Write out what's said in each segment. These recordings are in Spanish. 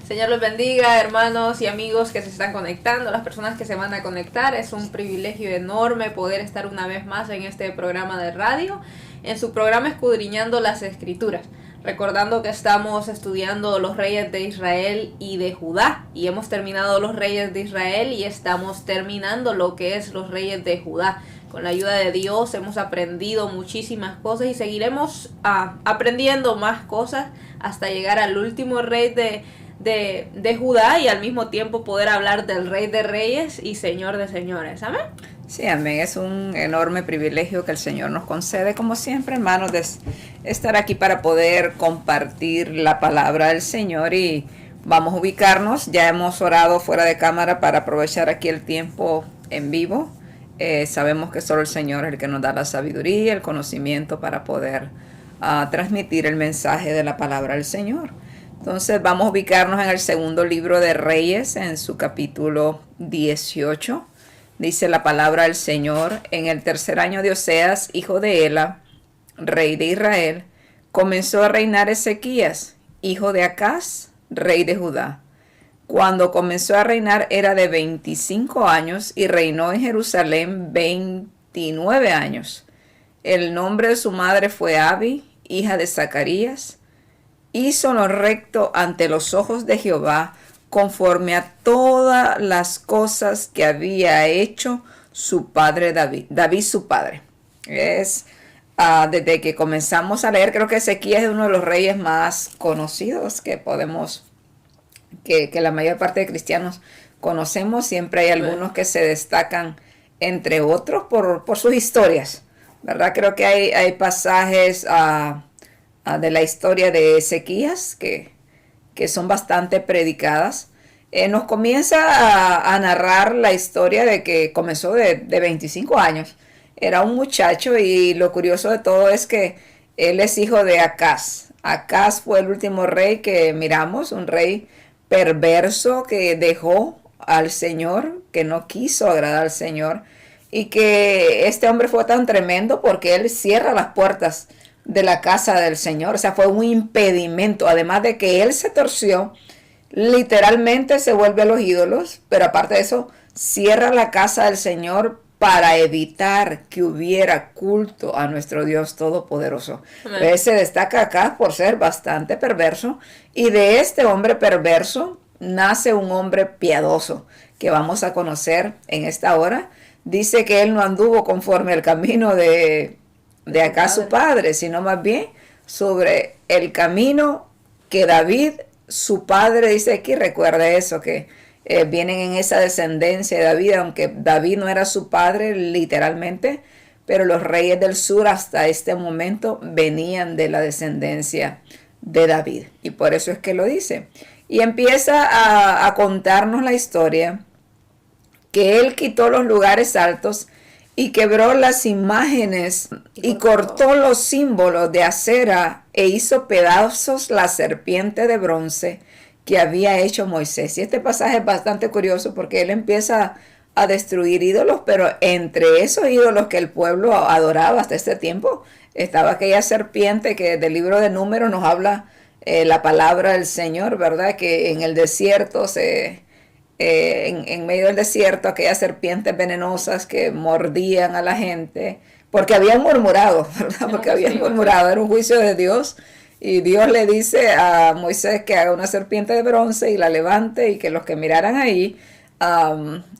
Señor los bendiga, hermanos y amigos que se están conectando, las personas que se van a conectar. Es un privilegio enorme poder estar una vez más en este programa de radio, en su programa Escudriñando las Escrituras. Recordando que estamos estudiando los reyes de Israel y de Judá, y hemos terminado los reyes de Israel y estamos terminando lo que es los reyes de Judá. Con la ayuda de Dios hemos aprendido muchísimas cosas y seguiremos aprendiendo más cosas hasta llegar al último rey de Judá, y al mismo tiempo poder hablar del Rey de Reyes y Señor de Señores. Amén. Sí, amén. Es un enorme privilegio que el Señor nos concede, como siempre, hermanos, de estar aquí para poder compartir la palabra del Señor. Y vamos a ubicarnos. Ya hemos orado fuera de cámara para aprovechar aquí el tiempo en vivo. Sabemos que solo el Señor es el que nos da la sabiduría, el conocimiento para poder transmitir el mensaje de la palabra del Señor. Entonces vamos a ubicarnos en el segundo libro de Reyes, en su capítulo 18. Dice la palabra del Señor: en el tercer año de Oseas, hijo de Ela, rey de Israel, comenzó a reinar Ezequías, hijo de Acaz, rey de Judá. Cuando comenzó a reinar era de 25 años y reinó en Jerusalén 29 años. El nombre de su madre fue Abi, hija de Zacarías. Hizo lo recto ante los ojos de Jehová, conforme a todas las cosas que había hecho su padre David su padre. Desde que comenzamos a leer, creo que Ezequías es uno de los reyes más conocidos que la mayor parte de cristianos conocemos. Siempre hay algunos que se destacan entre otros por sus historias, ¿verdad? Creo que hay pasajes de la historia de Ezequías que son bastante predicadas. Nos comienza a narrar la historia de que comenzó de 25 años. Era un muchacho, y lo curioso de todo es que él es hijo de Acaz. Acaz fue el último rey que miramos, un rey perverso que dejó al Señor, que no quiso agradar al Señor, y que este hombre fue tan tremendo porque él cierra las puertas de la casa del Señor. O sea, fue un impedimento, además de que él se torció, literalmente se vuelve a los ídolos, pero aparte de eso, cierra la casa del Señor para evitar que hubiera culto a nuestro Dios Todopoderoso. Entonces se destaca acá por ser bastante perverso, y de este hombre perverso nace un hombre piadoso que vamos a conocer en esta hora. Dice que él no anduvo conforme al camino de Acaz su padre, sino más bien sobre el camino que David su padre, dice aquí. Recuerde eso, que vienen en esa descendencia de David, aunque David no era su padre literalmente, pero los reyes del sur hasta este momento venían de la descendencia de David, y por eso es que lo dice. Y empieza a contarnos la historia que él quitó los lugares altos y quebró las imágenes y cortó los símbolos de acera, e hizo pedazos la serpiente de bronce que había hecho Moisés. Y este pasaje es bastante curioso porque él empieza a destruir ídolos, pero entre esos ídolos que el pueblo adoraba hasta este tiempo estaba aquella serpiente que del libro de Números nos habla la palabra del Señor, ¿verdad? Que en el desierto en medio del desierto, aquellas serpientes venenosas que mordían a la gente, porque habían murmurado, ¿verdad? Porque habían murmurado, era un juicio de Dios, y Dios le dice a Moisés que haga una serpiente de bronce y la levante, y que los que miraran ahí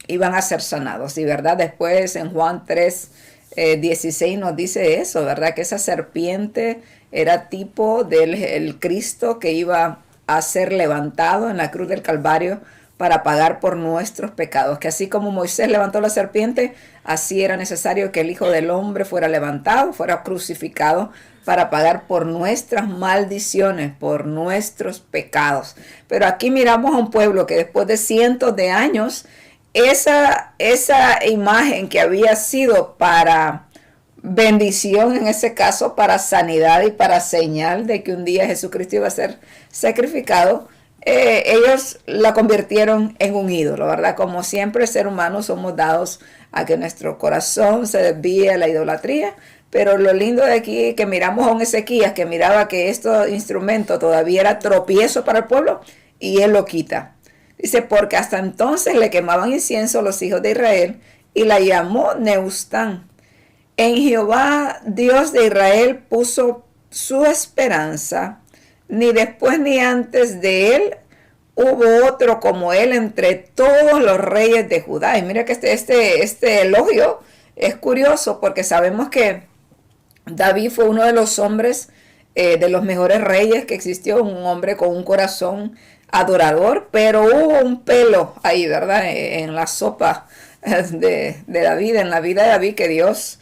iban a ser sanados. Y verdad, después en Juan 3:16 nos dice eso, ¿verdad? Que esa serpiente era tipo del Cristo que iba a ser levantado en la cruz del Calvario para pagar por nuestros pecados, que así como Moisés levantó la serpiente, así era necesario que el Hijo del Hombre fuera levantado, fuera crucificado, para pagar por nuestras maldiciones, por nuestros pecados. Pero aquí miramos a un pueblo que después de cientos de años, esa imagen que había sido para bendición, en ese caso para sanidad y para señal de que un día Jesucristo iba a ser sacrificado, ellos la convirtieron en un ídolo, ¿verdad? Como siempre, ser humanos somos dados a que nuestro corazón se desvíe a la idolatría, pero lo lindo de aquí es que miramos a un Ezequías que miraba que este instrumento todavía era tropiezo para el pueblo, y él lo quita. Dice, porque hasta entonces le quemaban incienso los hijos de Israel y la llamó Neustán. En Jehová, Dios de Israel, puso su esperanza, ni después ni antes de él hubo otro como él entre todos los reyes de Judá. Y mira que este elogio es curioso porque sabemos que David fue uno de los hombres, de los mejores reyes que existió, un hombre con un corazón adorador, pero hubo un pelo ahí, ¿verdad? En la sopa de David, en la vida de David, que Dios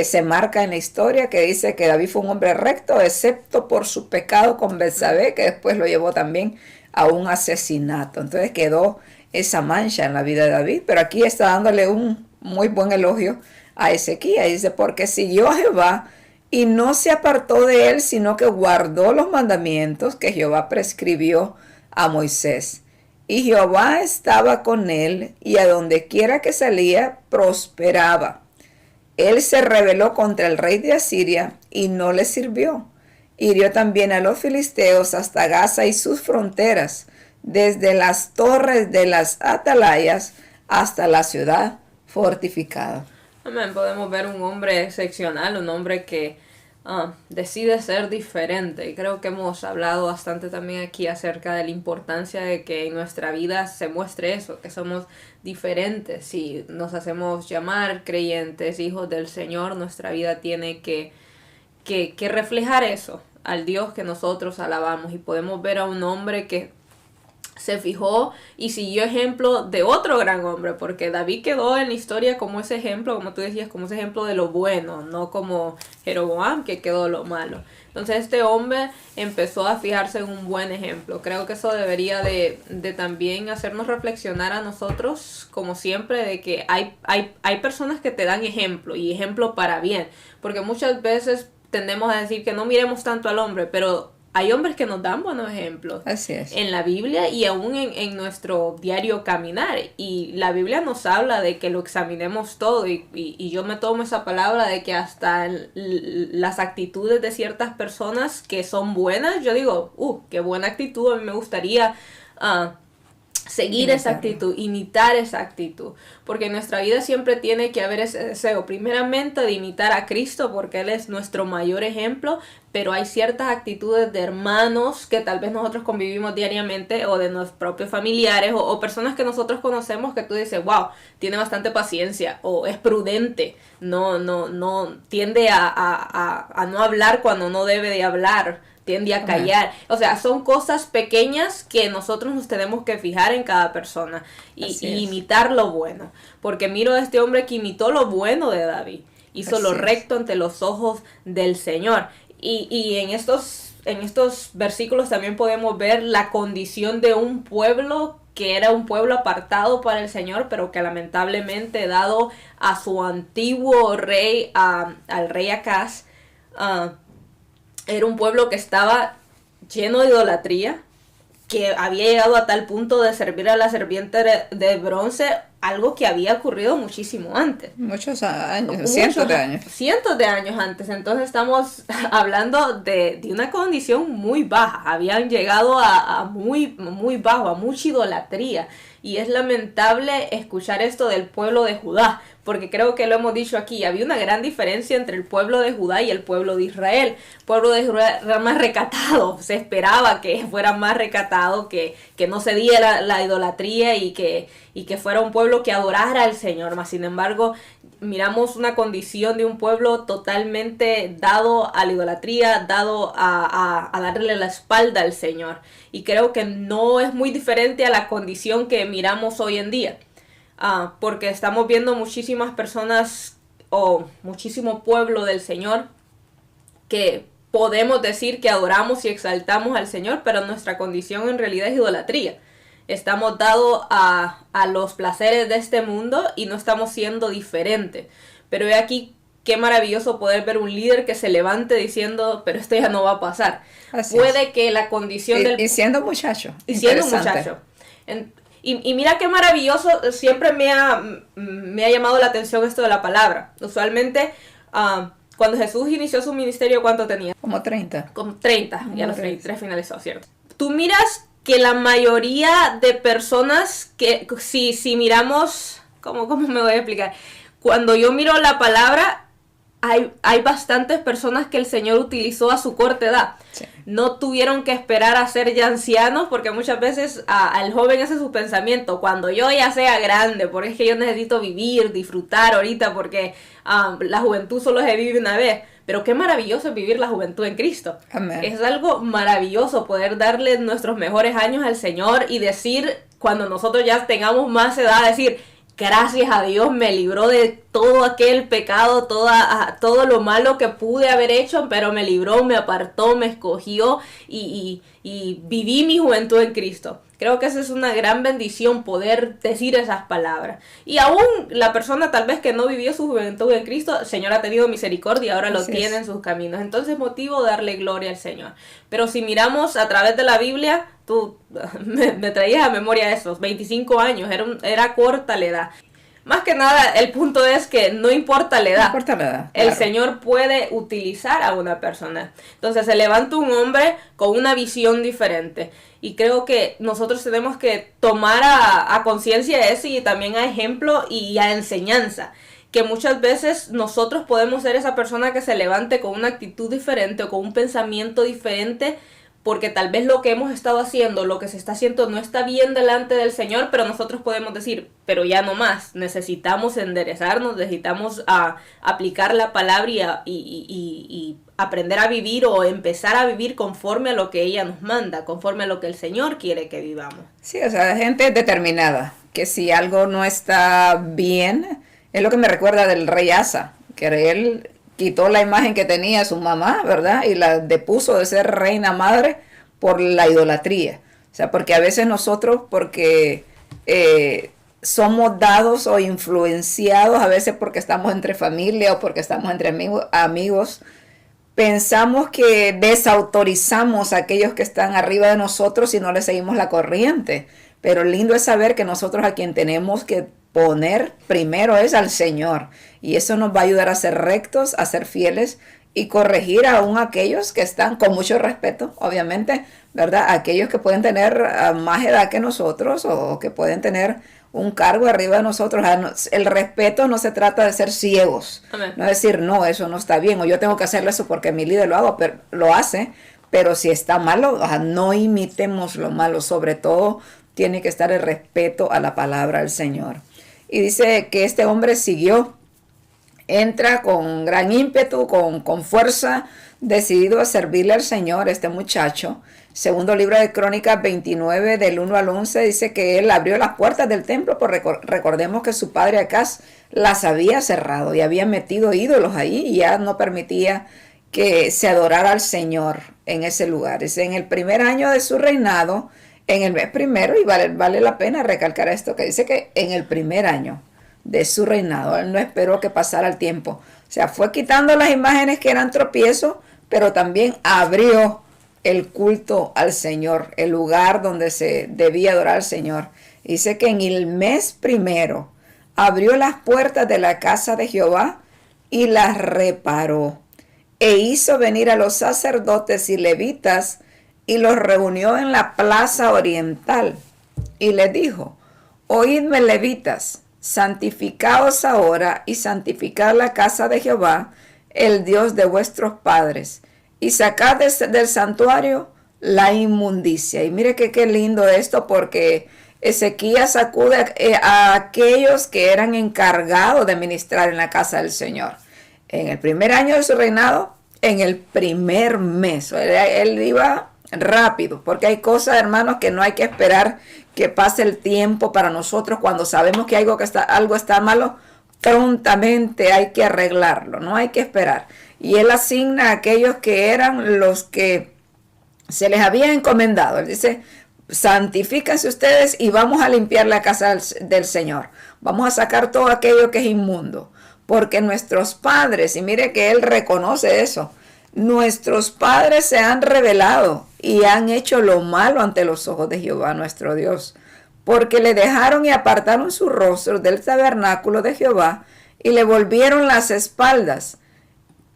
se marca en la historia, que dice que David fue un hombre recto, excepto por su pecado con Betsabé, que después lo llevó también a un asesinato. Entonces quedó esa mancha en la vida de David, pero aquí está dándole un muy buen elogio a Ezequías. Dice, porque siguió a Jehová y no se apartó de él, sino que guardó los mandamientos que Jehová prescribió a Moisés. Y Jehová estaba con él, y a donde quiera que salía, prosperaba. Él se rebeló contra el rey de Asiria y no le sirvió. Hirió también a los filisteos hasta Gaza y sus fronteras, desde las torres de las atalayas hasta la ciudad fortificada. Amén. Podemos ver un hombre excepcional, un hombre que decide ser diferente. Y creo que hemos hablado bastante también aquí acerca de la importancia de que en nuestra vida se muestre eso, que somos diferentes. Si nos hacemos llamar creyentes, hijos del Señor, nuestra vida tiene que reflejar eso, al Dios que nosotros alabamos. Y podemos ver a un hombre que se fijó y siguió ejemplo de otro gran hombre, porque David quedó en la historia como ese ejemplo, como tú decías, como ese ejemplo de lo bueno, no como Jeroboam, que quedó lo malo. Entonces este hombre empezó a fijarse en un buen ejemplo. Creo que eso debería de también hacernos reflexionar a nosotros, como siempre, de que hay personas que te dan ejemplo, y ejemplo para bien, porque muchas veces tendemos a decir que no miremos tanto al hombre, pero hay hombres que nos dan buenos ejemplos. Así es. En la Biblia y aún en nuestro diario caminar. Y la Biblia nos habla de que lo examinemos todo. Y yo me tomo esa palabra de que hasta las actitudes de ciertas personas que son buenas, yo digo, qué buena actitud, a mí me gustaría seguir esa actitud, imitar esa actitud, porque en nuestra vida siempre tiene que haber ese deseo, primeramente de imitar a Cristo, porque Él es nuestro mayor ejemplo, pero hay ciertas actitudes de hermanos que tal vez nosotros convivimos diariamente, o de nuestros propios familiares, o personas que nosotros conocemos, que tú dices, wow, tiene bastante paciencia, o es prudente, no tiende a no hablar cuando no debe de hablar, tiende a callar. O sea, son cosas pequeñas que nosotros nos tenemos que fijar en cada persona y imitar lo bueno. Porque miro a este hombre que imitó lo bueno de David. Hizo lo recto ante los ojos del Señor. Y en estos versículos también podemos ver la condición de un pueblo que era un pueblo apartado para el Señor, pero que lamentablemente, dado a su antiguo rey, al rey Acaz, era un pueblo que estaba lleno de idolatría, que había llegado a tal punto de servir a la serpiente de bronce, algo que había ocurrido muchísimo antes. Muchos años, cientos de años. Cientos de años antes. Entonces estamos hablando de una condición muy baja. Habían llegado a muy bajo, a mucha idolatría. Y es lamentable escuchar esto del pueblo de Judá, porque creo que lo hemos dicho aquí, había una gran diferencia entre el pueblo de Judá y el pueblo de Israel. El pueblo de Israel era más recatado, se esperaba que fuera más recatado, que no se diera la idolatría y que fuera un pueblo que adorara al Señor. Mas sin embargo, miramos una condición de un pueblo totalmente dado a la idolatría, dado a darle la espalda al Señor. Y creo que no es muy diferente a la condición que miramos hoy en día. Porque estamos viendo muchísimas personas o muchísimo pueblo del Señor que podemos decir que adoramos y exaltamos al Señor, pero nuestra condición en realidad es idolatría. Estamos dados a los placeres de este mundo y no estamos siendo diferentes. Pero he aquí qué maravilloso poder ver un líder que se levante diciendo, pero esto ya no va a pasar. Puede que la condición del... Y siendo muchacho. Y siendo muchacho. Y mira qué maravilloso, siempre me ha llamado la atención esto de la palabra. Usualmente, cuando Jesús inició su ministerio, ¿cuánto tenía? Como 30. Como 30, ya los 33 finalizó, ¿cierto? Tú miras que la mayoría de personas que, si miramos, ¿cómo me voy a explicar? Cuando yo miro la palabra, hay bastantes personas que el Señor utilizó a su corta edad. Sí. No tuvieron que esperar a ser ya ancianos, porque muchas veces al joven ese es su pensamiento. Cuando yo ya sea grande, porque es que yo necesito vivir, disfrutar ahorita, porque la juventud solo se vive una vez. Pero qué maravilloso es vivir la juventud en Cristo. Amén. Es algo maravilloso poder darle nuestros mejores años al Señor y decir, cuando nosotros ya tengamos más edad, decir, gracias a Dios me libró de todo aquel pecado, todo lo malo que pude haber hecho, pero me libró, me apartó, me escogió y viví mi juventud en Cristo. Creo que esa es una gran bendición, poder decir esas palabras. Y aún la persona tal vez que no vivió su juventud en Cristo, el Señor ha tenido misericordia y ahora lo tiene en sus caminos. Entonces motivo darle gloria al Señor. Pero si miramos a través de la Biblia, tú me traías a memoria esos 25 años, era corta la edad. Más que nada, el punto es que no importa la edad. No importa la edad, el Señor puede utilizar a una persona. Entonces se levanta un hombre con una visión diferente. Y creo que nosotros tenemos que tomar a conciencia eso y también a ejemplo y a enseñanza. Que muchas veces nosotros podemos ser esa persona que se levante con una actitud diferente o con un pensamiento diferente, porque tal vez lo que hemos estado haciendo, lo que se está haciendo no está bien delante del Señor, pero nosotros podemos decir, pero ya no más, necesitamos enderezarnos, necesitamos aplicar la palabra y aprender a vivir o empezar a vivir conforme a lo que ella nos manda, conforme a lo que el Señor quiere que vivamos. Sí, o sea, gente determinada, que si algo no está bien, es lo que me recuerda del rey Asa, que él quitó la imagen que tenía su mamá, ¿verdad? Y la depuso de ser reina madre por la idolatría. O sea, porque a veces nosotros, porque somos dados o influenciados, a veces porque estamos entre familia o porque estamos entre amigos, pensamos que desautorizamos a aquellos que están arriba de nosotros y no les seguimos la corriente. Pero lindo es saber que nosotros a quien tenemos que poner primero es al Señor, y eso nos va a ayudar a ser rectos, a ser fieles y corregir aún aquellos que están con mucho respeto, obviamente, ¿verdad? Aquellos que pueden tener más edad que nosotros o que pueden tener un cargo arriba de nosotros. El respeto no se trata de ser ciegos. Amén. No decir, no, eso no está bien, o yo tengo que hacerlo eso porque mi líder lo hace, pero si está malo, no imitemos lo malo. Sobre todo tiene que estar el respeto a la palabra del Señor. Y dice que este hombre siguió, entra con gran ímpetu, con fuerza, decidido a servirle al Señor, este muchacho. Segundo libro de Crónicas 29, del 1 al 11, dice que él abrió las puertas del templo, porque recordemos que su padre Acaz las había cerrado y había metido ídolos ahí y ya no permitía que se adorara al Señor en ese lugar. Dice, en el primer año de su reinado, en el mes primero, y vale la pena recalcar esto, que dice que en el primer año de su reinado, él no esperó que pasara el tiempo. O sea, fue quitando las imágenes que eran tropiezos, pero también abrió el culto al Señor, el lugar donde se debía adorar al Señor. Dice que en el mes primero abrió las puertas de la casa de Jehová y las reparó, e hizo venir a los sacerdotes y levitas y los reunió en la plaza oriental y les dijo, oídme, levitas, santificaos ahora y santificad la casa de Jehová, el Dios de vuestros padres, y sacad del santuario la inmundicia. Y mire qué lindo esto, porque Ezequías sacude a aquellos que eran encargados de ministrar en la casa del Señor. En el primer año de su reinado, en el primer mes, él iba rápido, porque hay cosas, hermanos, que no hay que esperar que pase el tiempo para nosotros. Cuando sabemos que algo está malo, prontamente hay que arreglarlo, no hay que esperar. Y él asigna a aquellos que eran los que se les había encomendado. Él dice, santifíquense ustedes y vamos a limpiar la casa del Señor. Vamos a sacar todo aquello que es inmundo, porque nuestros padres, y mire que él reconoce eso, nuestros padres se han rebelado y han hecho lo malo ante los ojos de Jehová nuestro Dios, porque le dejaron y apartaron su rostro del tabernáculo de Jehová y le volvieron las espaldas,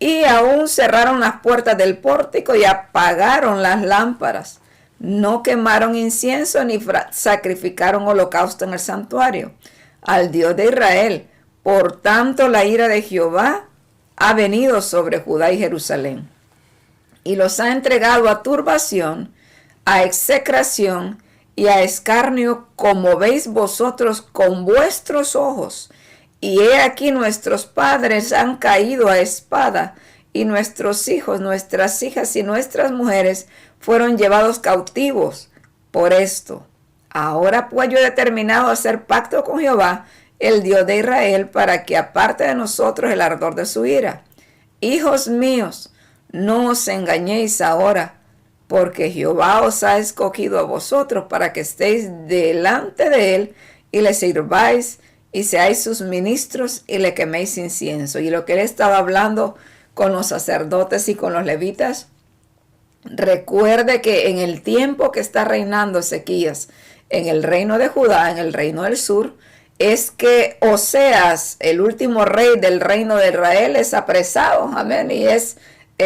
y aún cerraron las puertas del pórtico y apagaron las lámparas. no quemaron incienso ni sacrificaron holocausto en el santuario al Dios de Israel. Por tanto, la ira de Jehová ha venido sobre Judá y Jerusalén, y los ha entregado a turbación, a execración y a escarnio, como veis vosotros con vuestros ojos. Y he aquí nuestros padres han caído a espada, y nuestros hijos, nuestras hijas y nuestras mujeres fueron llevados cautivos por esto. Ahora pues yo he determinado hacer pacto con Jehová, el Dios de Israel, para que aparte de nosotros el ardor de su ira. Hijos míos, no os engañéis ahora, porque Jehová os ha escogido a vosotros para que estéis delante de él y le sirváis y seáis sus ministros y le queméis incienso. Y lo que él estaba hablando con los sacerdotes y con los levitas, recuerde que en el tiempo que está reinando Ezequías en el reino de Judá, en el reino del sur, es que Oseas, el último rey del reino de Israel, es apresado, amén, y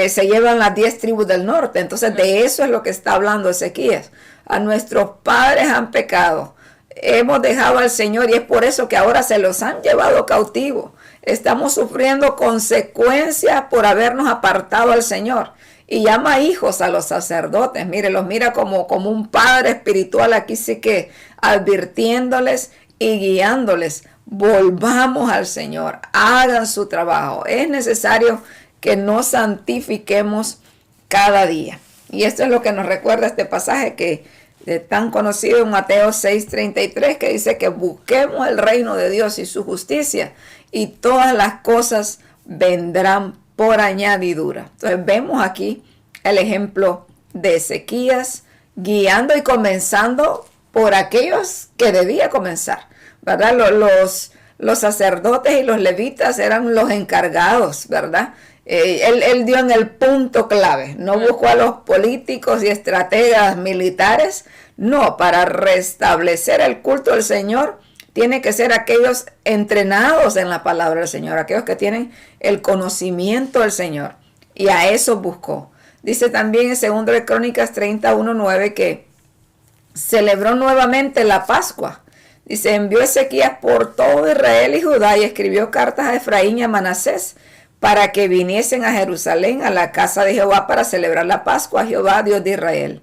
se llevan las 10 tribus del norte. Entonces de eso es lo que está hablando Ezequías. A nuestros padres han pecado, hemos dejado al Señor, y es por eso que ahora se los han llevado cautivos. Estamos sufriendo consecuencias por habernos apartado al Señor. Y llama hijos a los sacerdotes. Mire, los mira como un padre espiritual. Aquí sí que advirtiéndoles y guiándoles. Volvamos al Señor. Hagan su trabajo. Es necesario que nos santifiquemos cada día. Y esto es lo que nos recuerda este pasaje que es tan conocido en Mateo 6:33, que dice que busquemos el reino de Dios y su justicia, y todas las cosas vendrán por añadidura. Entonces vemos aquí el ejemplo de Ezequías guiando y comenzando por aquellos que debía comenzar, ¿verdad? Los sacerdotes y los levitas eran los encargados, ¿verdad? Él dio en el punto clave, no buscó a los políticos y estrategas militares, no, para restablecer el culto del Señor tiene que ser aquellos entrenados en la palabra del Señor, aquellos que tienen el conocimiento del Señor, y a eso buscó. Dice también en 2 de Crónicas 31:9 que celebró nuevamente la Pascua. Dice, envió Ezequías por todo Israel y Judá y escribió cartas a Efraín y a Manasés para que viniesen a Jerusalén, a la casa de Jehová, para celebrar la Pascua a Jehová, Dios de Israel.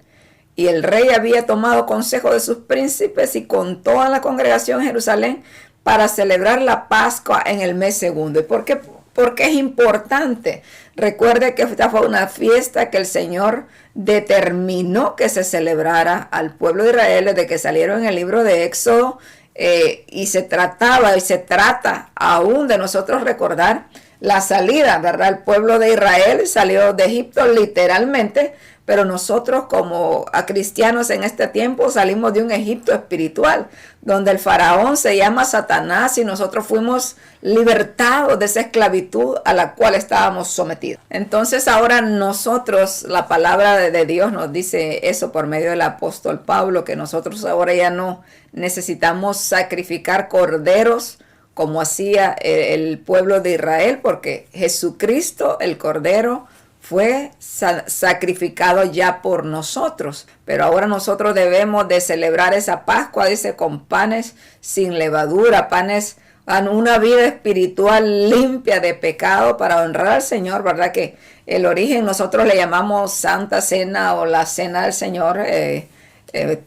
Y el rey había tomado consejo de sus príncipes y con toda la congregación en Jerusalén para celebrar la Pascua en el mes segundo. ¿Y por qué? Porque es importante. Recuerde que esta fue una fiesta que el Señor determinó que se celebrara al pueblo de Israel desde que salieron en el libro de Éxodo. Y se trataba y se trata aún de nosotros recordar la salida, ¿verdad? El pueblo de Israel salió de Egipto literalmente, pero nosotros como cristianos en este tiempo salimos de un Egipto espiritual, donde el faraón se llama Satanás y nosotros fuimos libertados de esa esclavitud a la cual estábamos sometidos. Entonces ahora nosotros, la palabra de Dios nos dice eso por medio del apóstol Pablo, que nosotros ahora ya no necesitamos sacrificar corderos como hacía el pueblo de Israel, porque Jesucristo, el Cordero, fue sacrificado ya por nosotros. Pero ahora nosotros debemos de celebrar esa Pascua, dice, con panes sin levadura, panes, una vida espiritual limpia de pecado para honrar al Señor, ¿verdad? Que el origen nosotros le llamamos Santa Cena o la Cena del Señor.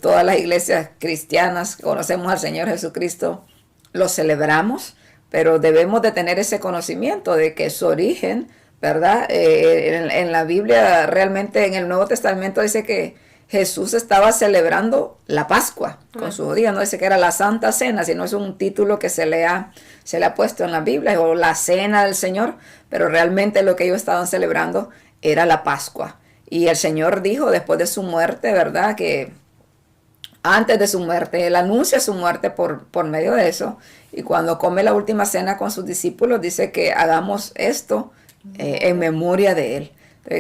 Todas las iglesias cristianas conocemos al Señor Jesucristo, lo celebramos, pero debemos de tener ese conocimiento de que su origen, ¿verdad? En la Biblia, realmente en el Nuevo Testamento dice que Jesús estaba celebrando la Pascua con sus judíos, no dice que era la Santa Cena, sino es un título que se le ha puesto en la Biblia, o la Cena del Señor, pero realmente lo que ellos estaban celebrando era la Pascua. Y el Señor dijo después de su muerte, ¿verdad? Que antes de su muerte, Él anuncia su muerte por medio de eso, y cuando come la última cena con sus discípulos, dice que hagamos esto en memoria de Él.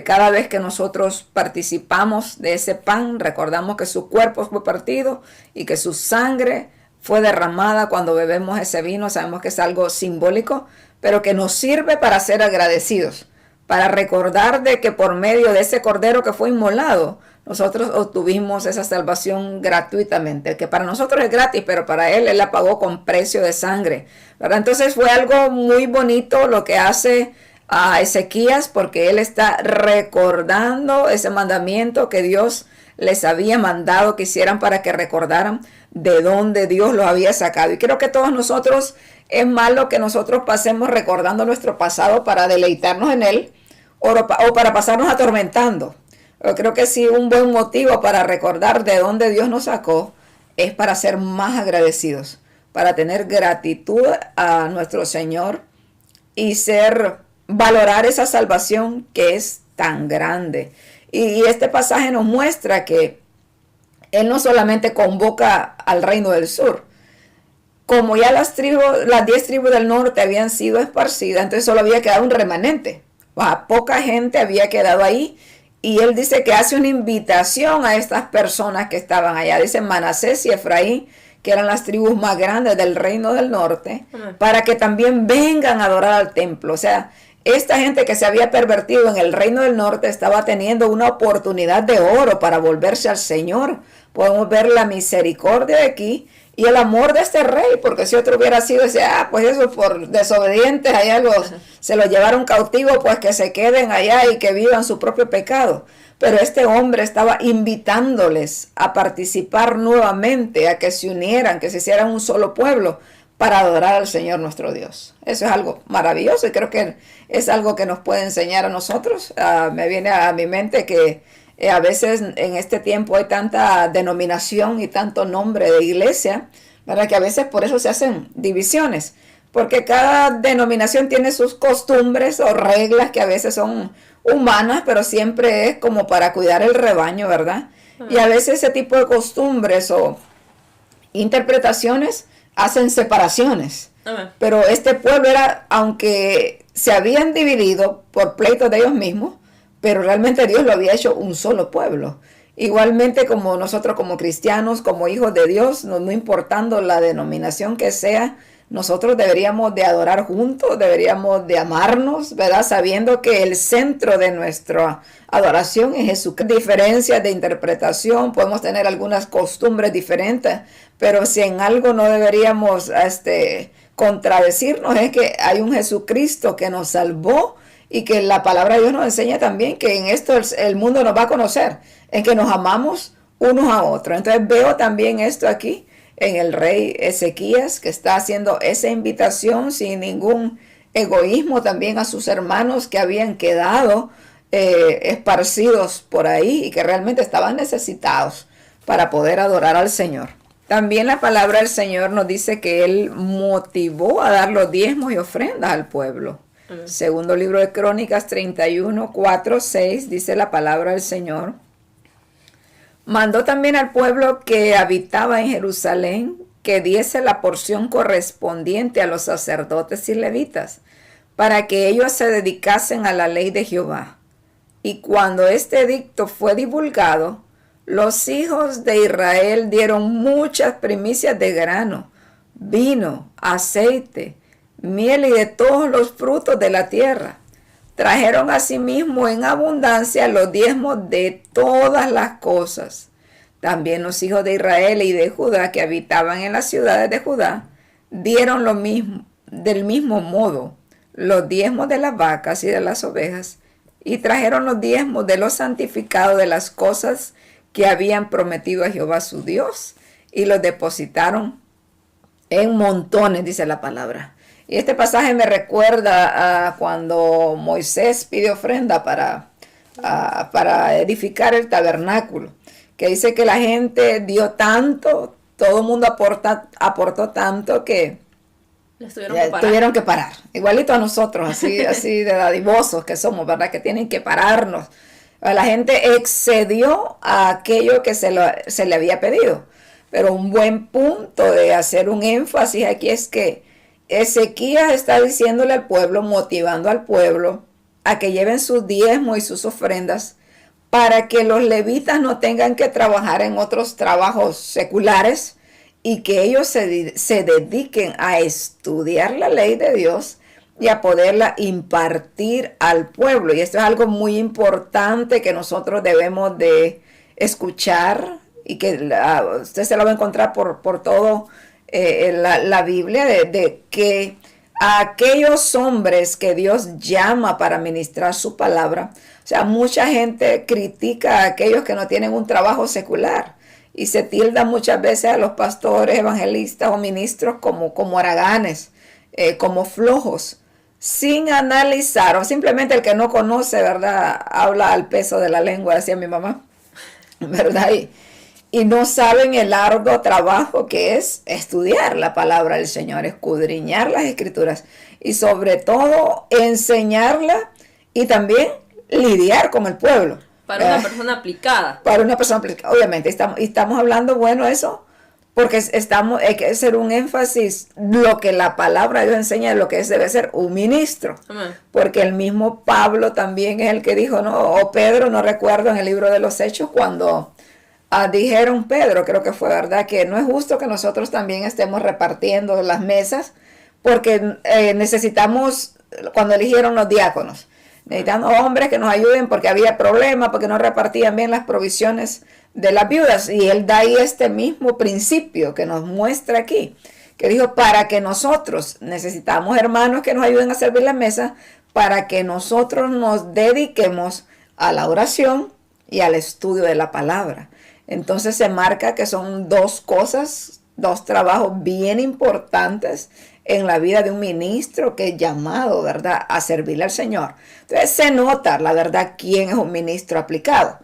Cada vez que nosotros participamos de ese pan, recordamos que su cuerpo fue partido y que su sangre fue derramada. Cuando bebemos ese vino, sabemos que es algo simbólico, pero que nos sirve para ser agradecidos, para recordar de que por medio de ese cordero que fue inmolado, nosotros obtuvimos esa salvación gratuitamente, que para nosotros es gratis, pero para Él la pagó con precio de sangre, ¿verdad? Entonces fue algo muy bonito lo que hace a Ezequías, porque él está recordando ese mandamiento que Dios les había mandado que hicieran para que recordaran de dónde Dios los había sacado. Y creo que todos nosotros es malo que nosotros pasemos recordando nuestro pasado para deleitarnos en él o para pasarnos atormentando. Yo creo que sí, un buen motivo para recordar de dónde Dios nos sacó es para ser más agradecidos, para tener gratitud a nuestro Señor y valorar esa salvación que es tan grande. Y este pasaje nos muestra que Él no solamente convoca al reino del sur, como ya las 10 tribus del norte habían sido esparcidas, entonces solo había quedado un remanente. Poca gente había quedado ahí, y Él dice que hace una invitación a estas personas que estaban allá. Dice Manasés y Efraín, que eran las tribus más grandes del reino del norte, para que también vengan a adorar al templo. O sea, esta gente que se había pervertido en el reino del norte estaba teniendo una oportunidad de oro para volverse al Señor. Podemos ver la misericordia de aquí y el amor de este rey, porque si otro hubiera sido ese, pues eso por desobedientes, allá se los llevaron cautivos, pues que se queden allá y que vivan su propio pecado. Pero este hombre estaba invitándoles a participar nuevamente, a que se unieran, que se hicieran un solo pueblo para adorar al Señor nuestro Dios. Eso es algo maravilloso y creo que es algo que nos puede enseñar a nosotros. Me viene a mi mente que a veces en este tiempo hay tanta denominación y tanto nombre de iglesia, ¿verdad? Que a veces por eso se hacen divisiones, porque cada denominación tiene sus costumbres o reglas que a veces son humanas, pero siempre es como para cuidar el rebaño, ¿verdad? Y a veces ese tipo de costumbres o interpretaciones hacen separaciones. Pero este pueblo aunque se habían dividido por pleitos de ellos mismos, pero realmente Dios lo había hecho un solo pueblo. Igualmente como nosotros como cristianos, como hijos de Dios, no importando la denominación que sea, nosotros deberíamos de adorar juntos, deberíamos de amarnos, ¿verdad? Sabiendo que el centro de nuestra adoración es Jesucristo. Diferencias de interpretación, podemos tener algunas costumbres diferentes, pero si en algo no deberíamos contradecirnos es que hay un Jesucristo que nos salvó y que la palabra de Dios nos enseña también que en esto el mundo nos va a conocer, en que nos amamos unos a otros. Entonces veo también esto aquí en el rey Ezequías, que está haciendo esa invitación sin ningún egoísmo también a sus hermanos que habían quedado esparcidos por ahí y que realmente estaban necesitados para poder adorar al Señor. También la palabra del Señor nos dice que Él motivó a dar los diezmos y ofrendas al pueblo. Segundo libro de Crónicas 31, 4, 6 dice la palabra del Señor. Mandó también al pueblo que habitaba en Jerusalén que diese la porción correspondiente a los sacerdotes y levitas, para que ellos se dedicasen a la ley de Jehová. Y cuando este edicto fue divulgado, los hijos de Israel dieron muchas primicias de grano, vino, aceite, miel y de todos los frutos de la tierra. Trajeron asimismo en abundancia los diezmos de todas las cosas. También los hijos de Israel y de Judá que habitaban en las ciudades de Judá dieron lo mismo, del mismo modo, los diezmos de las vacas y de las ovejas, y trajeron los diezmos de los santificados de las cosas que habían prometido a Jehová su Dios, y los depositaron en montones, dice la palabra. Y este pasaje me recuerda a cuando Moisés pide ofrenda para edificar el tabernáculo, que dice que la gente dio tanto, todo el mundo aportó tanto que tuvieron que parar. Igualito a nosotros, así de dadivosos que somos, ¿verdad? Que tienen que pararnos. La gente excedió a aquello que se le había pedido. Pero un buen punto de hacer un énfasis aquí es que Ezequías está diciéndole al pueblo, motivando al pueblo a que lleven sus diezmos y sus ofrendas para que los levitas no tengan que trabajar en otros trabajos seculares y que ellos se dediquen a estudiar la ley de Dios y a poderla impartir al pueblo. Y esto es algo muy importante que nosotros debemos de escuchar, y que usted se lo va a encontrar por todo la Biblia, de que a aquellos hombres que Dios llama para ministrar su palabra, o sea, mucha gente critica a aquellos que no tienen un trabajo secular y se tilda muchas veces a los pastores, evangelistas o ministros como haraganes, como flojos, sin analizar, o simplemente el que no conoce, ¿verdad? Habla al peso de la lengua, decía mi mamá, ¿verdad? Y no saben el arduo trabajo que es estudiar la palabra del Señor, escudriñar las escrituras y sobre todo enseñarla y también lidiar con el pueblo. Para una persona aplicada. Para una persona aplicada, obviamente. Estamos hablando, bueno, eso, porque hay que hacer un énfasis, lo que la palabra de Dios enseña, lo que debe ser un ministro. Amén. Porque el mismo Pablo también es el que dijo, no, o Pedro, no recuerdo en el libro de los Hechos, cuando dijeron Pedro, creo que fue verdad, que no es justo que nosotros también estemos repartiendo las mesas, porque necesitamos, cuando eligieron los diáconos, necesitando hombres que nos ayuden porque había problemas, porque no repartían bien las provisiones de las viudas. Y él da ahí este mismo principio que nos muestra aquí, que dijo, para que nosotros necesitamos hermanos que nos ayuden a servir la mesa, para que nosotros nos dediquemos a la oración y al estudio de la palabra. Entonces se marca que son dos cosas, dos trabajos bien importantes en la vida de un ministro que es llamado, ¿verdad?, a servirle al Señor. Entonces se nota, la verdad, quién es un ministro aplicado.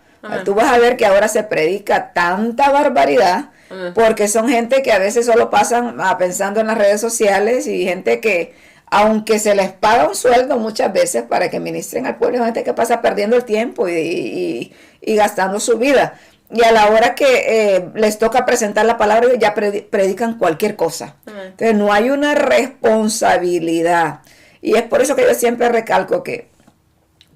Tú vas a ver que ahora se predica tanta barbaridad porque son gente que a veces solo pasan pensando en las redes sociales y gente que, aunque se les paga un sueldo muchas veces para que ministren al pueblo, hay gente que pasa perdiendo el tiempo y gastando su vida. Y a la hora que les toca presentar la palabra, ya predican cualquier cosa. Entonces no hay una responsabilidad. Y es por eso que yo siempre recalco que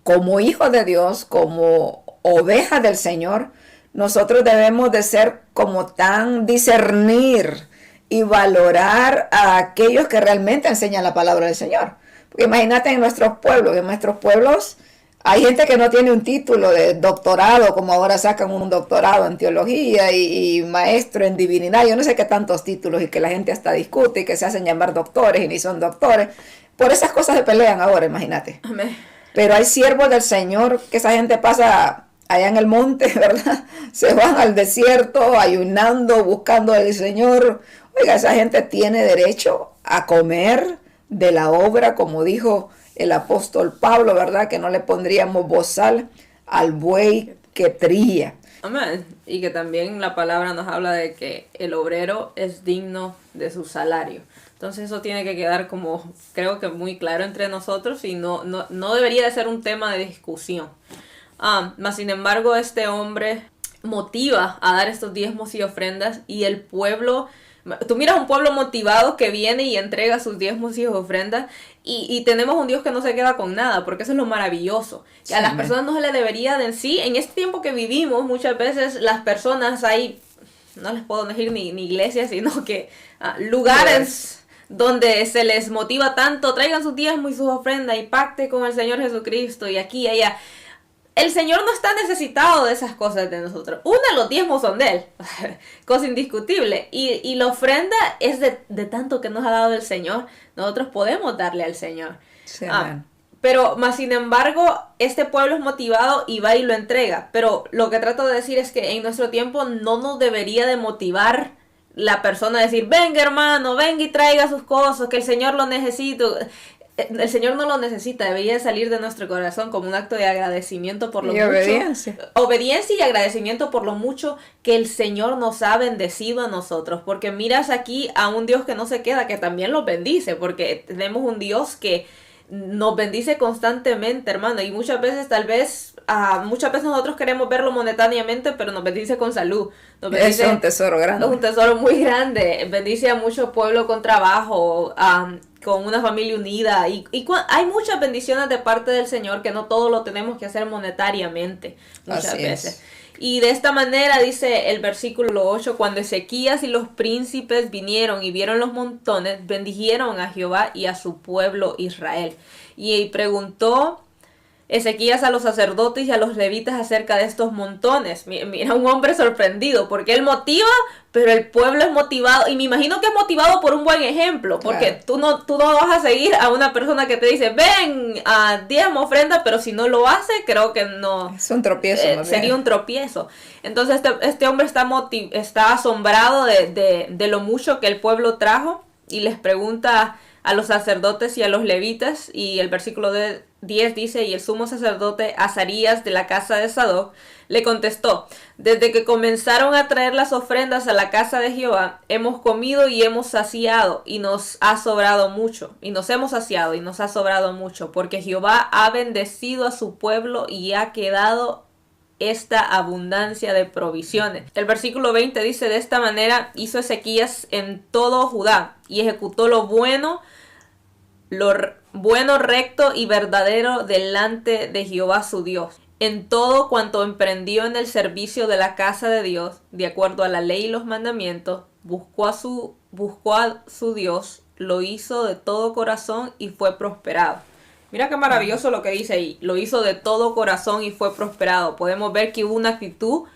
como hijos de Dios, como ovejas del Señor, nosotros debemos de ser como tan discernir y valorar a aquellos que realmente enseñan la palabra del Señor. Porque imagínate en nuestros pueblos hay gente que no tiene un título de doctorado, como ahora sacan un doctorado en teología y maestro en divinidad, yo no sé qué tantos títulos, y que la gente hasta discute y que se hacen llamar doctores y ni son doctores. Por esas cosas se pelean ahora, imagínate. Amén. Pero hay siervos del Señor que esa gente pasa allá en el monte, ¿verdad? Se van al desierto ayunando, buscando al Señor. Oiga, esa gente tiene derecho a comer de la obra, como dijo el apóstol Pablo, ¿verdad? Que no le pondríamos bozal al buey que trilla. Amén. Y que también la palabra nos habla de que el obrero es digno de su salario. Entonces eso tiene que quedar como, creo que muy claro entre nosotros y no debería de ser un tema de discusión. Mas sin embargo, este hombre motiva a dar estos diezmos y ofrendas y el pueblo... Tú miras un pueblo motivado que viene y entrega sus diezmos y ofrendas y tenemos un Dios que no se queda con nada, porque eso es lo maravilloso. Sí, a las personas no se le debería de en sí, en este tiempo que vivimos, muchas veces las personas hay, no les puedo decir ni iglesias, sino que lugares donde se les motiva tanto, traigan sus diezmos y sus ofrendas y pacte con el Señor Jesucristo y aquí y allá. El Señor no está necesitado de esas cosas de nosotros. Los diezmos son de Él. Cosa indiscutible. Y la ofrenda es de tanto que nos ha dado el Señor. Nosotros podemos darle al Señor. Sí, pero, más sin embargo, este pueblo es motivado y va y lo entrega. Pero lo que trato de decir es que en nuestro tiempo no nos debería de motivar la persona a decir, venga hermano, venga y traiga sus cosas, que el Señor lo necesita. El Señor no lo necesita, debería salir de nuestro corazón como un acto de agradecimiento por lo mucho. Obediencia y agradecimiento por lo mucho que el Señor nos ha bendecido a nosotros. Porque miras aquí a un Dios que no se queda, que también los bendice. Porque tenemos un Dios que nos bendice constantemente, hermano. Y muchas veces muchas veces nosotros queremos verlo monetariamente, pero nos bendice con salud. Es un tesoro grande. Es un tesoro muy grande. Bendice a mucho pueblo con trabajo, con una familia unida. Y hay muchas bendiciones de parte del Señor que no todo lo tenemos que hacer monetariamente muchas veces. Y de esta manera dice el versículo 8, cuando Ezequías y los príncipes vinieron y vieron los montones, bendijeron a Jehová y a su pueblo Israel. Y preguntó Ezequías a los sacerdotes y a los levitas acerca de estos montones. Mira, un hombre sorprendido, porque él motiva, pero el pueblo es motivado, y me imagino que es motivado por un buen ejemplo, porque claro, tú no vas a seguir a una persona que te dice, ven, diezmo, ofrenda, pero si no lo hace, creo que no. Es un tropiezo. Sería un tropiezo. Entonces este hombre está asombrado de lo mucho que el pueblo trajo, y les pregunta a los sacerdotes y a los levitas, y el versículo 10 dice, y el sumo sacerdote Azarías de la casa de Sadoc le contestó, desde que comenzaron a traer las ofrendas a la casa de Jehová, hemos comido y hemos saciado, y nos ha sobrado mucho, y nos hemos saciado y nos ha sobrado mucho, porque Jehová ha bendecido a su pueblo y ha quedado esta abundancia de provisiones. El versículo 20 dice, de esta manera hizo Ezequías en todo Judá, y ejecutó lo bueno, recto y verdadero delante de Jehová su Dios. En todo cuanto emprendió en el servicio de la casa de Dios, de acuerdo a la ley y los mandamientos, buscó a su Dios, lo hizo de todo corazón y fue prosperado. Mira qué maravilloso lo que dice ahí. Lo hizo de todo corazón y fue prosperado. Podemos ver que hubo una actitud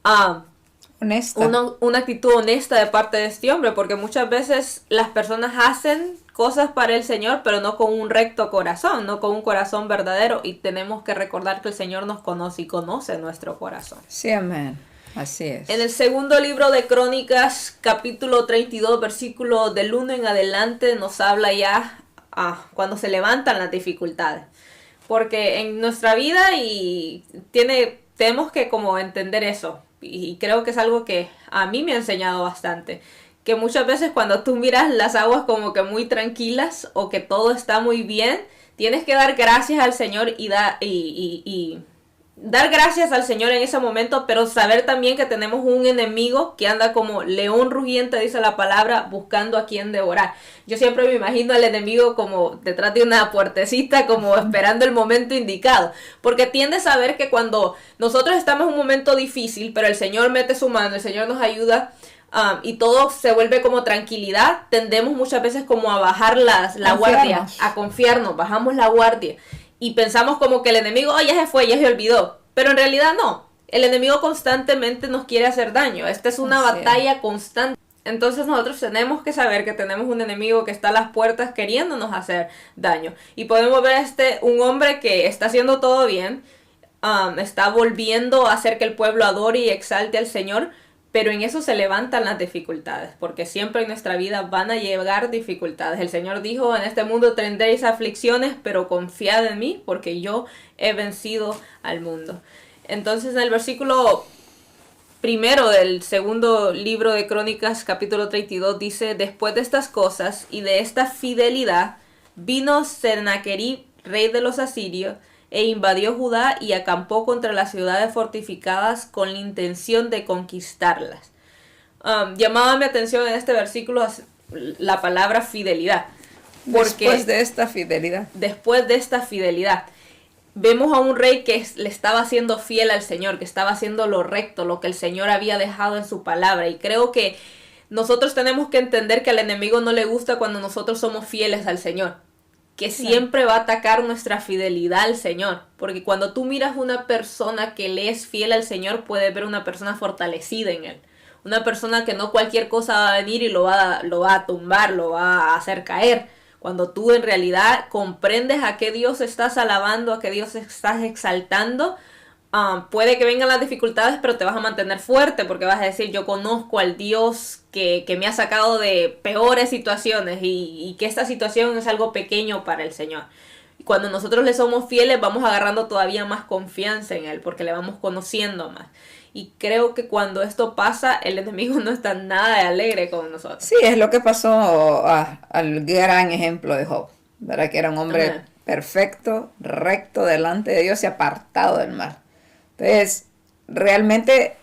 honesta. Una actitud honesta de parte de este hombre, porque muchas veces las personas hacen cosas para el Señor, pero no con un recto corazón, no con un corazón verdadero, y tenemos que recordar que el Señor nos conoce y conoce nuestro corazón. Sí, amén. Así es. En el segundo libro de Crónicas, capítulo 32, versículo del 1 en adelante, nos habla ya cuando se levantan las dificultades. Porque en nuestra vida tenemos que como entender eso. Y creo que es algo que a mí me ha enseñado bastante. Que muchas veces cuando tú miras las aguas como que muy tranquilas o que todo está muy bien, tienes que dar gracias al Señor y dar gracias al Señor en ese momento, pero saber también que tenemos un enemigo que anda como león rugiente, dice la palabra, buscando a quien devorar. Yo siempre me imagino al enemigo como detrás de una puertecita, como esperando el momento indicado, porque tiendes a ver que cuando nosotros estamos en un momento difícil, pero el Señor mete su mano, el Señor nos ayuda, y todo se vuelve como tranquilidad, tendemos muchas veces como a bajar la guardia, a confiarnos, bajamos la guardia. Y pensamos como que el enemigo, ya se fue, ya se olvidó. Pero en realidad no. El enemigo constantemente nos quiere hacer daño. Esta es una batalla constante. Entonces nosotros tenemos que saber que tenemos un enemigo que está a las puertas queriéndonos hacer daño. Y podemos ver un hombre que está haciendo todo bien. Está volviendo a hacer que el pueblo adore y exalte al Señor. Pero en eso se levantan las dificultades, porque siempre en nuestra vida van a llegar dificultades. El Señor dijo, en este mundo tendréis aflicciones, pero confiad en mí, porque yo he vencido al mundo. Entonces en el versículo primero del segundo libro de Crónicas, capítulo 32, dice, después de estas cosas y de esta fidelidad, vino Sennacherib, rey de los asirios, e invadió Judá y acampó contra las ciudades fortificadas con la intención de conquistarlas. Llamaba mi atención en este versículo la palabra fidelidad. Después de esta fidelidad. Vemos a un rey que le estaba siendo fiel al Señor, que estaba haciendo lo recto, lo que el Señor había dejado en su palabra. Y creo que nosotros tenemos que entender que al enemigo no le gusta cuando nosotros somos fieles al Señor. Que siempre va a atacar nuestra fidelidad al Señor. Porque cuando tú miras una persona que le es fiel al Señor, puedes ver una persona fortalecida en Él. Una persona que no cualquier cosa va a venir y lo va a tumbar, lo va a hacer caer. Cuando tú en realidad comprendes a qué Dios estás alabando, a qué Dios estás exaltando, puede que vengan las dificultades, pero te vas a mantener fuerte porque vas a decir, yo conozco al Dios que me ha sacado de peores situaciones y que esta situación es algo pequeño para el Señor. Y cuando nosotros le somos fieles, vamos agarrando todavía más confianza en Él porque le vamos conociendo más. Y creo que cuando esto pasa, el enemigo no está nada alegre con nosotros. Sí, es lo que pasó al gran ejemplo de Job, ¿verdad? Que era un hombre perfecto, recto delante de Dios y apartado del mal. Entonces, realmente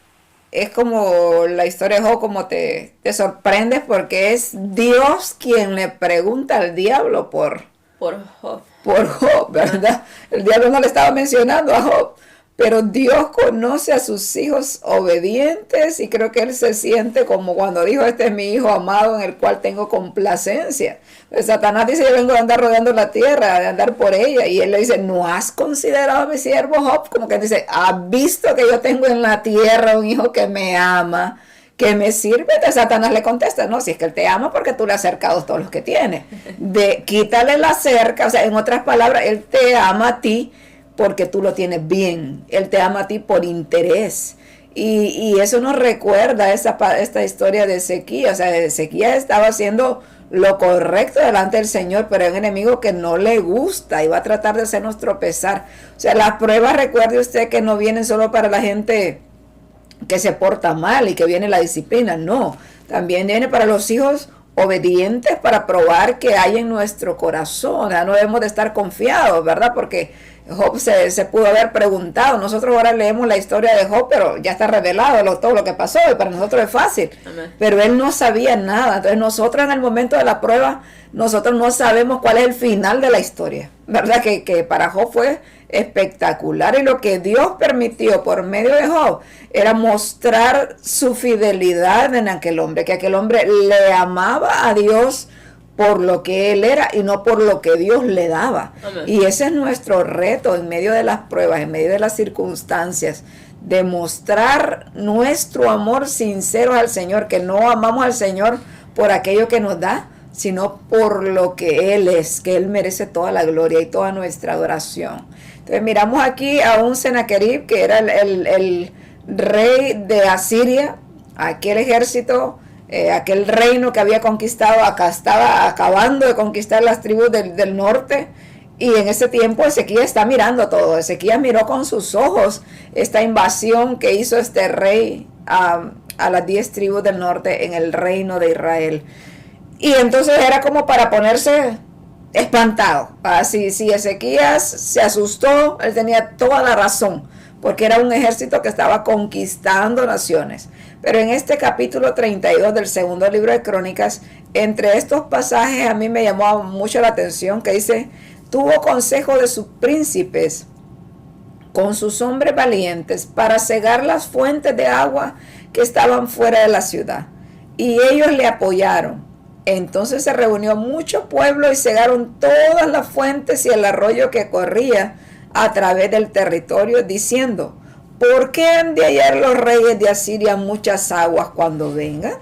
es como la historia de Job, como te sorprendes porque es Dios quien le pregunta al diablo por Job, ¿verdad? El diablo no le estaba mencionando a Job, pero Dios conoce a sus hijos obedientes y creo que Él se siente como cuando dijo, este es mi hijo amado en el cual tengo complacencia. Pues Satanás dice, yo vengo de andar rodeando la tierra, de andar por ella, y Él le dice, ¿no has considerado a mi siervo Job? Como que dice, ¿has visto que yo tengo en la tierra un hijo que me ama, que me sirve? Entonces Satanás le contesta, no, si es que Él te ama porque tú le has cercado todos los que tiene. Quítale la cerca, o sea, en otras palabras, Él te ama a ti porque tú lo tienes bien. Él te ama a ti por interés. Y eso nos recuerda esta historia de Ezequías. O sea, Ezequías estaba haciendo lo correcto delante del Señor, pero hay un enemigo que no le gusta y va a tratar de hacernos tropezar. O sea, las pruebas, recuerde usted que no vienen solo para la gente que se porta mal y que viene la disciplina. No, también viene para los hijos obedientes, para probar que hay en nuestro corazón. O sea, no debemos de estar confiados, ¿verdad? Porque Job se pudo haber preguntado. Nosotros ahora leemos la historia de Job, pero ya está revelado todo lo que pasó y para nosotros es fácil. Amén. Pero él no sabía nada. Entonces nosotros en el momento de la prueba, nosotros no sabemos cuál es el final de la historia, ¿verdad? Que para Job fue espectacular, y lo que Dios permitió por medio de Job era mostrar su fidelidad en aquel hombre, que aquel hombre le amaba a Dios por lo que él era y no por lo que Dios le daba. Amén. Y ese es nuestro reto en medio de las pruebas, en medio de las circunstancias, demostrar nuestro amor sincero al Señor, que no amamos al Señor por aquello que nos da, sino por lo que Él es, que Él merece toda la gloria y toda nuestra adoración. Entonces miramos aquí a un Sennacherib, que era el rey de Asiria, aquel ejército, aquel reino que había conquistado, acá estaba acabando de conquistar las tribus del norte, y en ese tiempo Ezequías está mirando todo. Ezequías miró con sus ojos esta invasión que hizo este rey a las 10 tribus del norte en el reino de Israel. Y entonces era como para ponerse espantado. Si Ezequías se asustó, él tenía toda la razón, porque era un ejército que estaba conquistando naciones. Pero en este capítulo 32 del segundo libro de Crónicas, entre estos pasajes a mí me llamó mucho la atención, que dice, tuvo consejo de sus príncipes con sus hombres valientes para cegar las fuentes de agua que estaban fuera de la ciudad, y ellos le apoyaron. Entonces se reunió mucho pueblo y cegaron todas las fuentes y el arroyo que corría a través del territorio, diciendo, ¿por qué han de hallar los reyes de Asiria muchas aguas cuando vengan?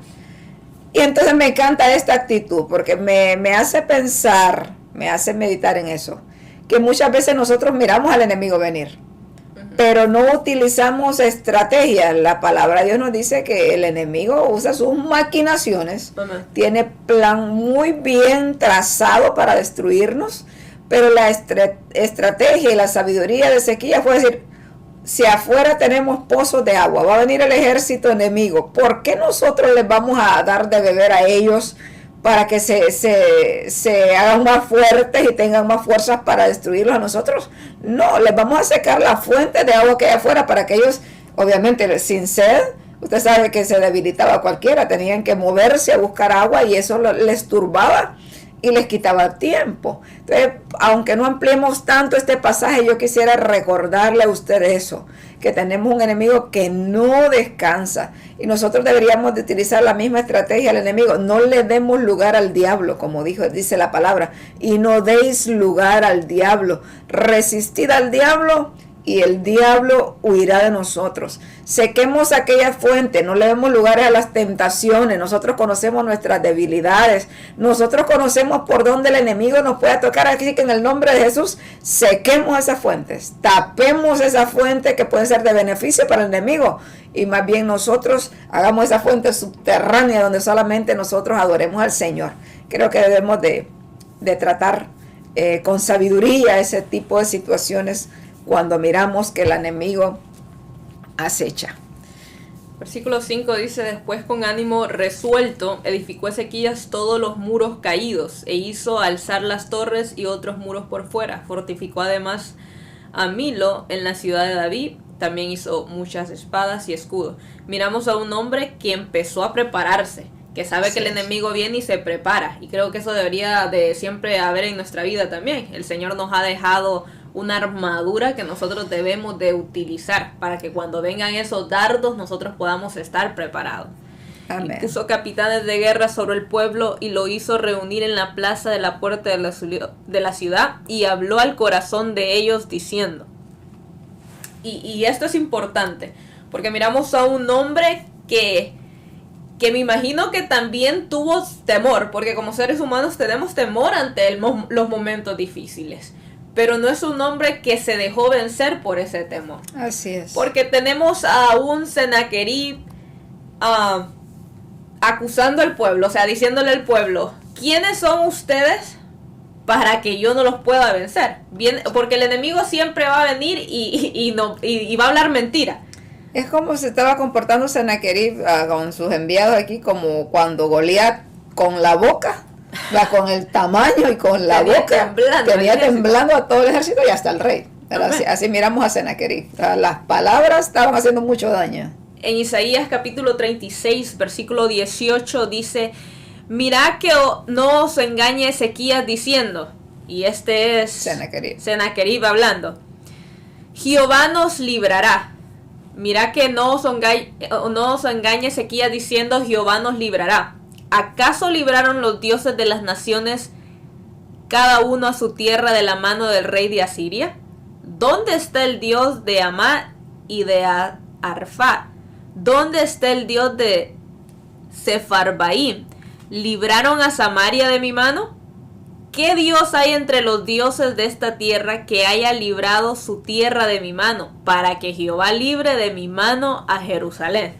Y entonces me encanta esta actitud, porque me hace pensar, me hace meditar en eso, que muchas veces nosotros miramos al enemigo venir, pero no utilizamos estrategias. La palabra de Dios nos dice que el enemigo usa sus maquinaciones, tiene plan muy bien trazado para destruirnos, pero la estrategia y la sabiduría de Ezequías fue decir, si afuera tenemos pozos de agua, va a venir el ejército enemigo, ¿por qué nosotros les vamos a dar de beber a ellos para que se hagan más fuertes y tengan más fuerzas para destruirlos a nosotros? No, les vamos a secar la fuente de agua que hay afuera para que ellos, obviamente sin sed, usted sabe que se debilitaba cualquiera, tenían que moverse a buscar agua y eso les turbaba y les quitaba tiempo. Entonces, aunque no ampliemos tanto este pasaje, yo quisiera recordarle a usted eso, que tenemos un enemigo que no descansa y nosotros deberíamos de utilizar la misma estrategia al enemigo. No le demos lugar al diablo, como dice la palabra, y no deis lugar al diablo. Resistid al diablo y el diablo huirá de nosotros. Sequemos aquella fuente, no le demos lugar a las tentaciones. Nosotros conocemos nuestras debilidades, nosotros conocemos por dónde el enemigo nos puede tocar. Así que en el nombre de Jesús, sequemos esas fuentes, tapemos esa fuente que puede ser de beneficio para el enemigo, y más bien nosotros hagamos esa fuente subterránea donde solamente nosotros adoremos al Señor. Creo que debemos de tratar con sabiduría ese tipo de situaciones cuando miramos que el enemigo acecha. Versículo 5 dice, después con ánimo resuelto edificó Ezequías todos los muros caídos e hizo alzar las torres y otros muros por fuera. Fortificó además a Milo en la ciudad de David. También hizo muchas espadas y escudos. Miramos a un hombre que empezó a prepararse, que sabe que el enemigo viene y se prepara. Y creo que eso debería de siempre haber en nuestra vida también. El Señor nos ha dejado una armadura que nosotros debemos de utilizar para que cuando vengan esos dardos nosotros podamos estar preparados. Amén. Y puso capitanes de guerra sobre el pueblo y lo hizo reunir en la plaza de la puerta de la ciudad y habló al corazón de ellos diciendo. Y esto es importante, porque miramos a un hombre que me imagino que también tuvo temor, porque como seres humanos tenemos temor ante los momentos difíciles. Pero no es un hombre que se dejó vencer por ese temor. Así es. Porque tenemos a un Sennacherib acusando al pueblo, o sea, diciéndole al pueblo, ¿quiénes son ustedes para que yo no los pueda vencer? Bien, porque el enemigo siempre va a venir y va a hablar mentira. Es como se estaba comportando Sennacherib con sus enviados aquí, como cuando Goliat con la boca, con el tamaño y con la boca, tenía temblando a todo el ejército y hasta el rey. Así miramos a Sennacherib. Las palabras estaban haciendo mucho daño. En Isaías capítulo 36, versículo 18 dice, mirad que no os engañe Ezequías diciendo, y este es Sennacherib hablando, Jehová nos librará. Mirad que no os engañe Ezequías diciendo, Jehová nos librará. ¿Acaso libraron los dioses de las naciones cada uno a su tierra de la mano del rey de Asiria? ¿Dónde está el Dios de Amad y de Arfad? ¿Dónde está el Dios de Sepharvaim? ¿Libraron a Samaria de mi mano? ¿Qué Dios hay entre los dioses de esta tierra que haya librado su tierra de mi mano, para que Jehová libre de mi mano a Jerusalén?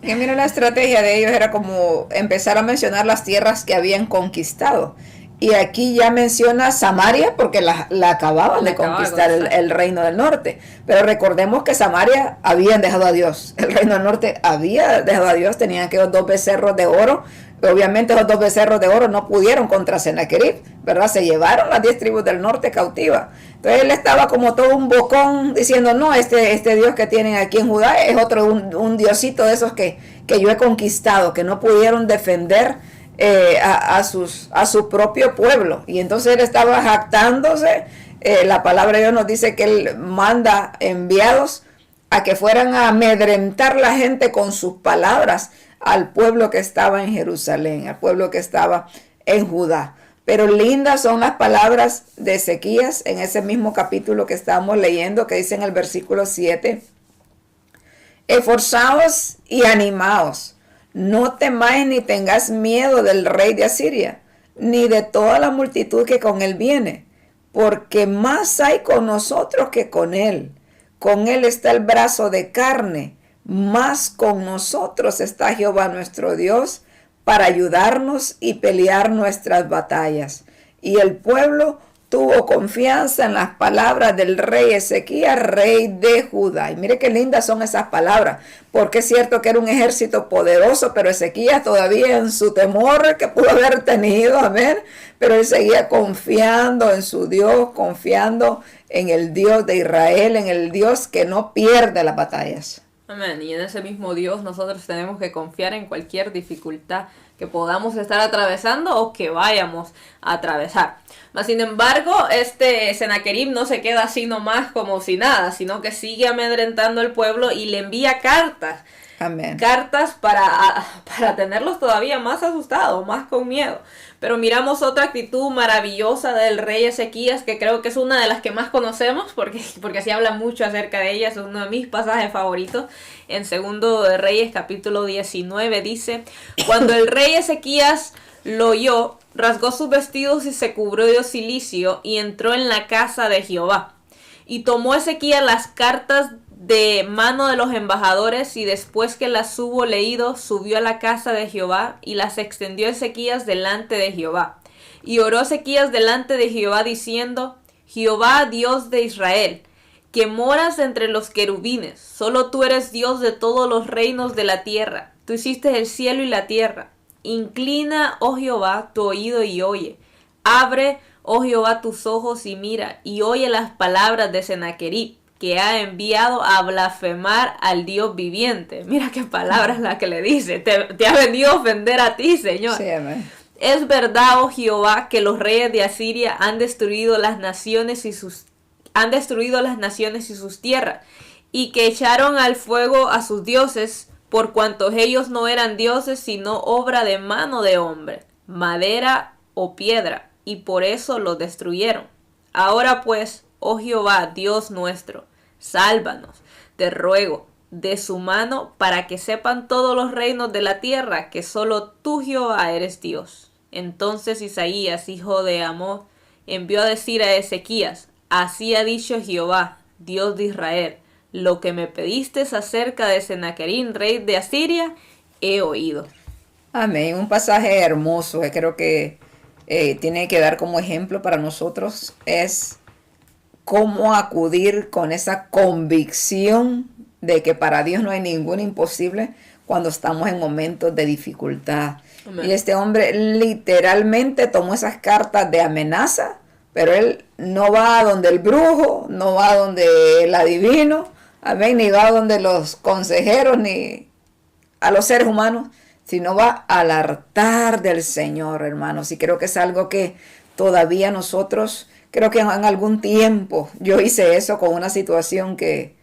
Y mira, la estrategia de ellos era como empezar a mencionar las tierras que habían conquistado. Y aquí ya menciona Samaria porque la acababan de conquistar el reino del norte. Pero recordemos que Samaria habían dejado a Dios. El reino del norte había dejado a Dios. Tenían aquellos 2 becerros de oro. Obviamente esos 2 becerros de oro no pudieron contra Sennacherib, ¿verdad? Se llevaron las 10 tribus del norte cautivas. Entonces él estaba como todo un bocón diciendo, no, este Dios que tienen aquí en Judá es otro, un diosito de esos que yo he conquistado, que no pudieron defender a su propio pueblo. Y entonces él estaba jactándose. La palabra de Dios nos dice que él manda enviados a que fueran a amedrentar la gente con sus palabras al pueblo que estaba en Jerusalén, al pueblo que estaba en Judá. Pero lindas son las palabras de Ezequías en ese mismo capítulo que estamos leyendo, que dice en el versículo 7, esforzaos y animaos, no temáis ni tengáis miedo del rey de Asiria, ni de toda la multitud que con él viene, porque más hay con nosotros que con él. Con él está el brazo de carne, más con nosotros está Jehová nuestro Dios para ayudarnos y pelear nuestras batallas. Y el pueblo tuvo confianza en las palabras del rey Ezequías, rey de Judá. Y mire qué lindas son esas palabras, porque es cierto que era un ejército poderoso, pero Ezequías todavía en su temor que pudo haber tenido, amén, pero él seguía confiando en su Dios, confiando en el Dios de Israel, en el Dios que no pierde las batallas. Amén. Y en ese mismo Dios nosotros tenemos que confiar en cualquier dificultad que podamos estar atravesando o que vayamos a atravesar. Mas sin embargo, Sennacherib no se queda así nomás como si nada, sino que sigue amedrentando al pueblo y le envía cartas. Amén. Cartas para tenerlos todavía más asustados, más con miedo. Pero miramos otra actitud maravillosa del rey Ezequías, que creo que es una de las que más conocemos, porque se habla mucho acerca de ella, es uno de mis pasajes favoritos. En 2 de Reyes, capítulo 19, dice, cuando el rey Ezequías lo oyó, rasgó sus vestidos y se cubrió de cilicio y entró en la casa de Jehová. Y tomó Ezequías las cartas de mano de los embajadores, y después que las hubo leído, subió a la casa de Jehová y las extendió Ezequías delante de Jehová. Y oró Ezequías delante de Jehová diciendo, Jehová, Dios de Israel, que moras entre los querubines, solo tú eres Dios de todos los reinos de la tierra. Tú hiciste el cielo y la tierra. Inclina, oh Jehová, tu oído y oye. Abre, oh Jehová, tus ojos y mira, y oye las palabras de Sennacherib, que ha enviado a blasfemar al Dios viviente. Mira qué palabras la que le dice. Te ha venido a ofender a ti, Señor. Sí, amén. Es verdad, oh Jehová, que los reyes de Asiria han destruido las naciones y sus han destruido las naciones y sus tierras, y que echaron al fuego a sus dioses, por cuantos ellos no eran dioses, sino obra de mano de hombre, madera o piedra, y por eso los destruyeron. Ahora pues, oh Jehová, Dios nuestro, sálvanos, te ruego, de su mano, para que sepan todos los reinos de la tierra que solo tú, Jehová, eres Dios. Entonces Isaías, hijo de Amós, envió a decir a Ezequías: así ha dicho Jehová, Dios de Israel, lo que me pediste acerca de Sennacherib, rey de Asiria, he oído. Amén. Un pasaje hermoso que creo que tiene que dar como ejemplo para nosotros es cómo acudir con esa convicción de que para Dios no hay ningún imposible cuando estamos en momentos de dificultad. Amén. Y este hombre literalmente tomó esas cartas de amenaza, pero él no va a donde el brujo, no va a donde el adivino, amén, ni va a donde los consejeros, ni a los seres humanos, sino va al altar del Señor, hermanos. Y creo que es algo que todavía nosotros, creo que en algún tiempo yo hice eso con una situación que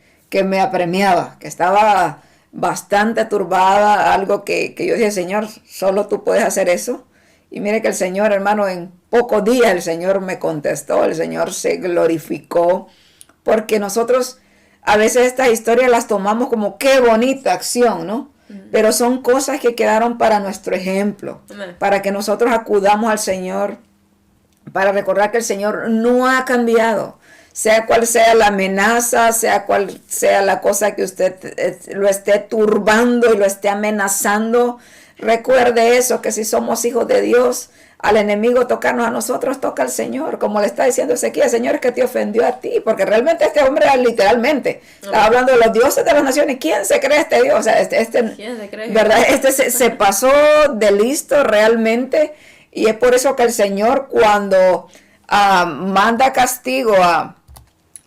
me apremiaba, que estaba bastante turbada, algo que yo dije: Señor, solo tú puedes hacer eso. Y mire que el Señor, hermano, en pocos días el Señor me contestó, el Señor se glorificó, porque nosotros a veces estas historias las tomamos como qué bonita acción, ¿no? Pero son cosas que quedaron para nuestro ejemplo, para que nosotros acudamos al Señor, para recordar que el Señor no ha cambiado. Sea cual sea la amenaza, sea cual sea la cosa que usted lo esté turbando y lo esté amenazando, recuerde eso, que si somos hijos de Dios, al enemigo tocarnos a nosotros, toca al Señor. Como le está diciendo Ezequiel: Señor, es que te ofendió a ti, porque realmente este hombre literalmente estaba hablando de los dioses de las naciones. ¿Quién se cree este Dios? O sea, ¿quién se cree? ¿Verdad? Se pasó de listo realmente, y es por eso que el Señor, cuando manda castigo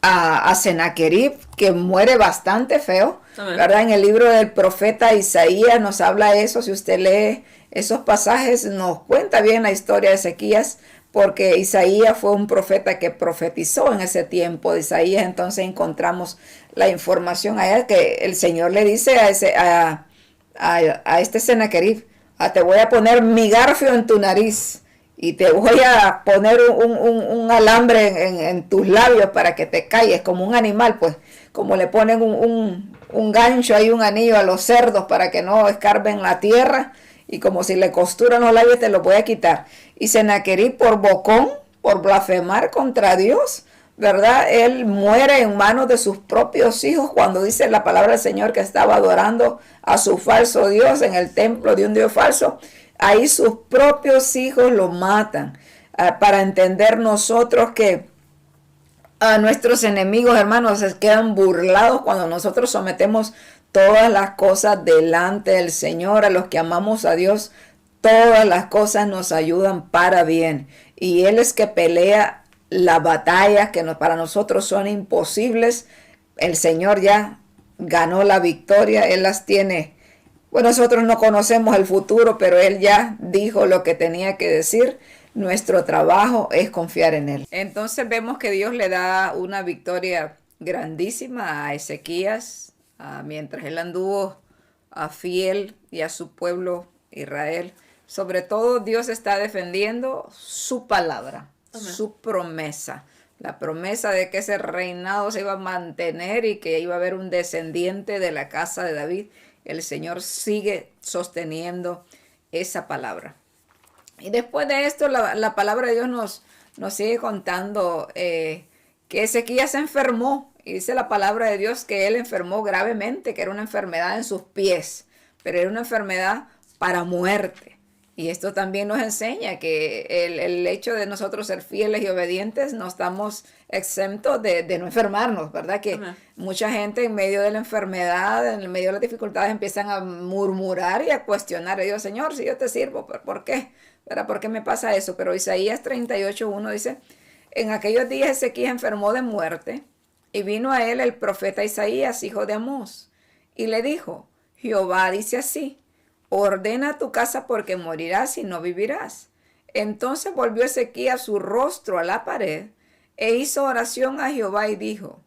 a Sennacherib, que muere bastante feo, ¿verdad? En el libro del profeta Isaías nos habla eso. Si usted lee esos pasajes, nos cuenta bien la historia de Ezequías, porque Isaías fue un profeta que profetizó en ese tiempo de Isaías. Entonces encontramos la información allá, que el Señor le dice a este Sennacherib: te voy a poner mi garfio en tu nariz, y te voy a poner un alambre en tus labios para que te calles, como un animal, pues, como le ponen un gancho ahí, un anillo a los cerdos para que no escarben la tierra, y como si le costuran los labios te los voy a quitar. Y Sennacherib, por bocón, por blasfemar contra Dios, ¿verdad? Él muere en manos de sus propios hijos, cuando dice la palabra del Señor que estaba adorando a su falso Dios en el templo de un Dios falso. Ahí sus propios hijos lo matan, para entender nosotros que a nuestros enemigos, hermanos, se quedan burlados cuando nosotros sometemos todas las cosas delante del Señor. A los que amamos a Dios, todas las cosas nos ayudan para bien, y Él es que pelea las batallas que para nosotros son imposibles. El Señor ya ganó la victoria, Él las tiene. Bueno, nosotros no conocemos el futuro, pero Él ya dijo lo que tenía que decir. Nuestro trabajo es confiar en Él. Entonces vemos que Dios le da una victoria grandísima a Ezequías, mientras él anduvo fiel y a su pueblo Israel. Sobre todo, Dios está defendiendo su palabra, amén, su promesa. La promesa de que ese reinado se iba a mantener y que iba a haber un descendiente de la casa de David. El Señor sigue sosteniendo esa palabra. Y después de esto, la palabra de Dios nos sigue contando que Ezequías se enfermó. Y dice la palabra de Dios que él enfermó gravemente, que era una enfermedad en sus pies, pero era una enfermedad para muerte. Y esto también nos enseña que el hecho de nosotros ser fieles y obedientes no estamos exentos de no enfermarnos, ¿verdad? Que mucha gente en medio de la enfermedad, en medio de las dificultades, empiezan a murmurar y a cuestionar a Dios: Señor, si yo te sirvo, ¿por qué? ¿Verdad? ¿Por qué me pasa eso? Pero Isaías 38:1 dice: en aquellos días Ezequías enfermó de muerte, y vino a él el profeta Isaías, hijo de Amós, y le dijo: Jehová dice así: ordena tu casa, porque morirás y no vivirás. Entonces volvió Ezequías su rostro a la pared, e hizo oración a Jehová y dijo: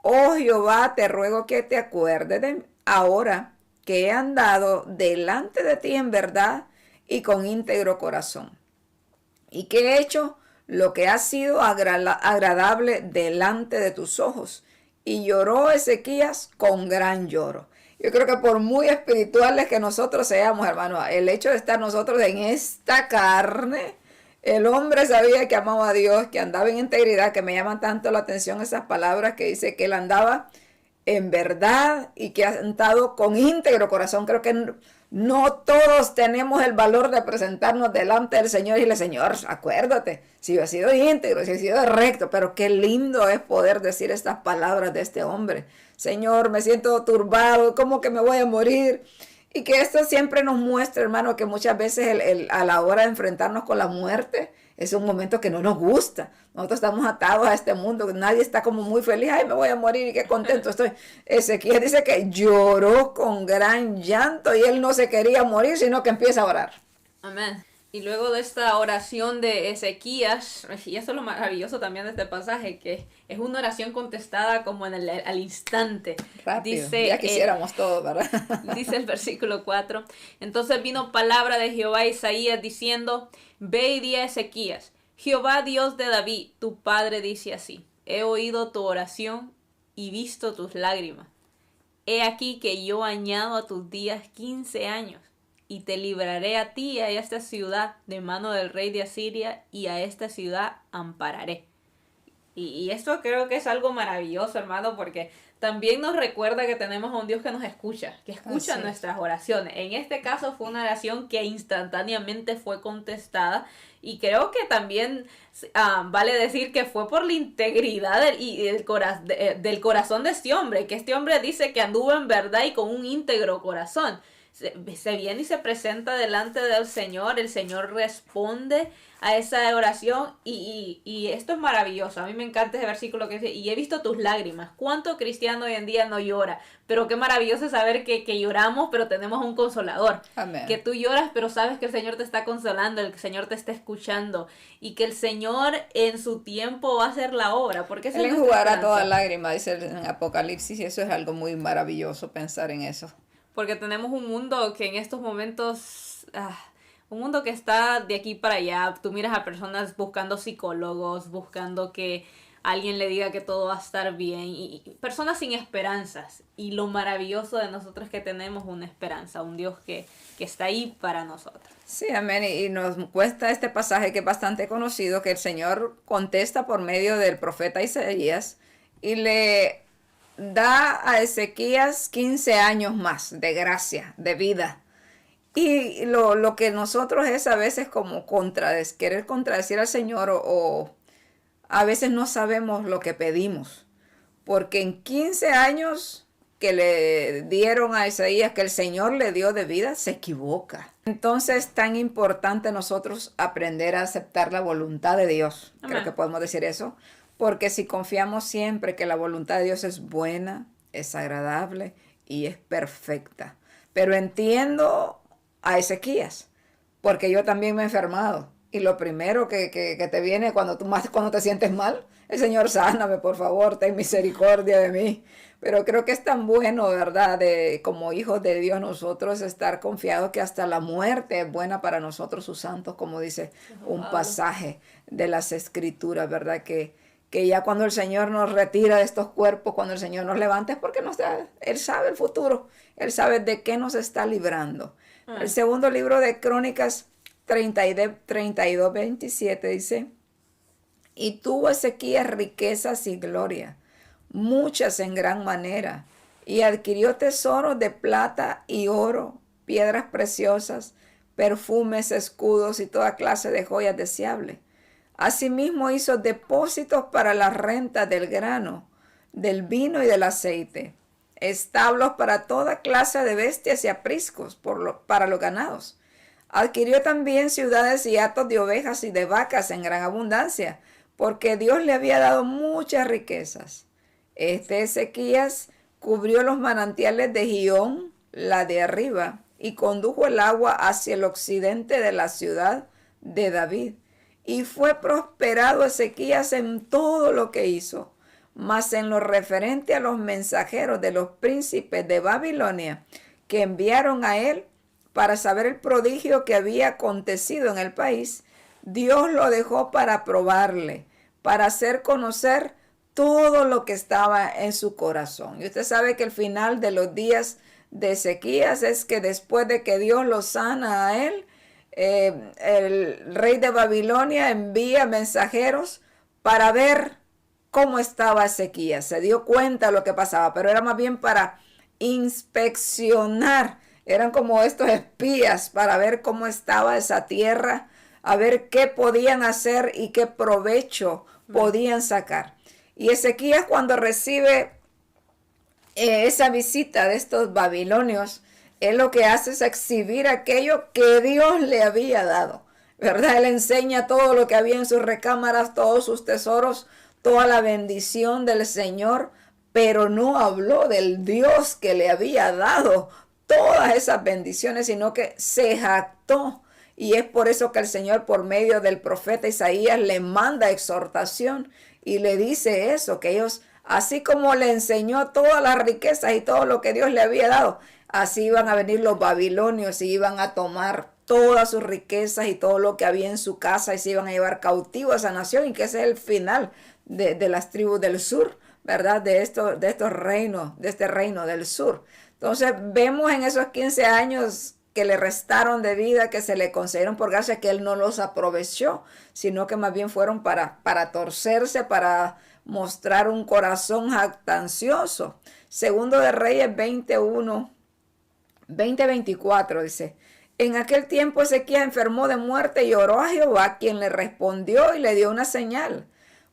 Oh Jehová, te ruego que te acuerdes de mí ahora que he andado delante de ti en verdad y con íntegro corazón, y que he hecho lo que ha sido agradable delante de tus ojos. Y lloró Ezequías con gran lloro. Yo creo que por muy espirituales que nosotros seamos, hermano, el hecho de estar nosotros en esta carne, el hombre sabía que amaba a Dios, que andaba en integridad, que me llaman tanto la atención esas palabras que dice que él andaba en verdad y que ha andado con íntegro corazón. Creo que no todos tenemos el valor de presentarnos delante del Señor y decirle: Señor, acuérdate, si yo he sido íntegro, si he sido recto. Pero qué lindo es poder decir estas palabras de este hombre: Señor, me siento turbado, ¿cómo que me voy a morir? Y que esto siempre nos muestra, hermano, que muchas veces a la hora de enfrentarnos con la muerte es un momento que no nos gusta. Nosotros estamos atados a este mundo, nadie está como muy feliz: ay, me voy a morir y qué contento estoy. Ezequiel dice que lloró con gran llanto y él no se quería morir, sino que empieza a orar. Amén. Y luego de esta oración de Ezequías, y eso es lo maravilloso también de este pasaje, que es una oración contestada como al instante. Rápido, dice, ya quisiéramos todo, ¿verdad? Dice el versículo 4. Entonces vino palabra de Jehová a Isaías diciendo: Ve y di a Ezequías: Jehová Dios de David, tu padre, dice así: He oído tu oración y visto tus lágrimas. He aquí que yo añado a tus días 15 años. Y te libraré a ti y a esta ciudad de mano del rey de Asiria, y a esta ciudad ampararé. Y esto creo que es algo maravilloso, hermano, porque también nos recuerda que tenemos a un Dios que nos escucha, que escucha nuestras oraciones. En este caso fue una oración que instantáneamente fue contestada, y creo que también vale decir que fue por la integridad del corazón de este hombre, que este hombre dice que anduvo en verdad y con un íntegro corazón. Se viene y se presenta delante del Señor, el Señor responde a esa oración y esto es maravilloso. A mí me encanta ese versículo que dice: y he visto tus lágrimas. ¿Cuánto cristiano hoy en día no llora? Pero qué maravilloso saber que lloramos, pero tenemos un consolador. Amén. Que tú lloras, pero sabes que el Señor te está consolando, el Señor te está escuchando, y que el Señor en su tiempo va a hacer la obra. Porque Él enjugará toda lágrima, dice en Apocalipsis, y eso es algo muy maravilloso, pensar en eso. Porque tenemos un mundo que en estos momentos, un mundo que está de aquí para allá. Tú miras a personas buscando psicólogos, buscando que alguien le diga que todo va a estar bien, y personas sin esperanzas. Y lo maravilloso de nosotros es que tenemos una esperanza, un Dios que está ahí para nosotros. Sí, amén. Y nos cuesta este pasaje que es bastante conocido, que el Señor contesta por medio del profeta Isaías y le da a Ezequías 15 años más de gracia, de vida. Y lo que nosotros es a veces como querer contradecir al Señor, o a veces no sabemos lo que pedimos. Porque en 15 años que le dieron a Isaías, que el Señor le dio de vida, se equivoca. Entonces es tan importante nosotros aprender a aceptar la voluntad de Dios. Amén. Creo que podemos decir eso. Porque si confiamos siempre que la voluntad de Dios es buena, es agradable y es perfecta. Pero entiendo a Ezequías, porque yo también me he enfermado. Y lo primero que te viene cuando te sientes mal: el Señor, sáname, por favor, ten misericordia de mí. Pero creo que es tan bueno, ¿verdad?, como hijos de Dios nosotros estar confiados que hasta la muerte es buena para nosotros, sus santos, como dice un pasaje de las Escrituras, ¿verdad?, que ya cuando el Señor nos retira de estos cuerpos, cuando el Señor nos levanta, es porque Él sabe el futuro, Él sabe de qué nos está librando. El segundo libro de Crónicas 32, 27 dice: y tuvo Ezequías riquezas y gloria, muchas en gran manera, y adquirió tesoros de plata y oro, piedras preciosas, perfumes, escudos y toda clase de joyas deseables. Asimismo hizo depósitos para la renta del grano, del vino y del aceite, establos para toda clase de bestias y apriscos para los ganados. Adquirió también ciudades y hatos de ovejas y de vacas en gran abundancia, porque Dios le había dado muchas riquezas. Ezequías cubrió los manantiales de Gihón, la de arriba, y condujo el agua hacia el occidente de la ciudad de David. y fue prosperado Ezequías en todo lo que hizo. Mas en lo referente a los mensajeros de los príncipes de Babilonia que enviaron a él para saber el prodigio que había acontecido en el país, Dios lo dejó para probarle, para hacer conocer todo lo que estaba en su corazón. Y usted sabe que el final de los días de Ezequías es que después de que Dios lo sana a él, el rey de Babilonia envía mensajeros para ver cómo estaba Ezequías. Se dio cuenta de lo que pasaba, pero era más bien para inspeccionar. Eran como estos espías para ver cómo estaba esa tierra, a ver qué podían hacer y qué provecho podían sacar. Y Ezequías, cuando recibe esa visita de estos babilonios, él lo que hace es exhibir aquello que Dios le había dado, ¿verdad? Él enseña todo lo que había en sus recámaras, todos sus tesoros, toda la bendición del Señor, pero no habló del Dios que le había dado todas esas bendiciones, sino que se jactó. Y es por eso que el Señor, por medio del profeta Isaías, le manda exhortación y le dice eso, que ellos, así como le enseñó todas las riquezas y todo lo que Dios le había dado, así iban a venir los babilonios y iban a tomar todas sus riquezas y todo lo que había en su casa y se iban a llevar cautivo a esa nación, y que ese es el final de las tribus del sur, ¿verdad? De estos reinos, de este reino del sur. Entonces vemos en esos 15 años que le restaron de vida, que se le concedieron por gracia, que él no los aprovechó, sino que más bien fueron para torcerse, para mostrar un corazón jactancioso. Segundo de Reyes 20:24 dice: en aquel tiempo Ezequías enfermó de muerte y oró a Jehová, quien le respondió y le dio una señal.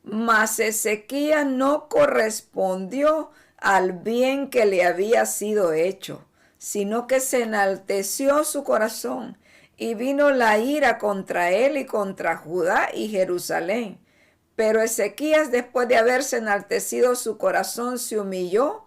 Mas Ezequías no correspondió al bien que le había sido hecho, sino que se enalteció su corazón, y vino la ira contra él y contra Judá y Jerusalén. Pero Ezequías, después de haberse enaltecido su corazón, se humilló,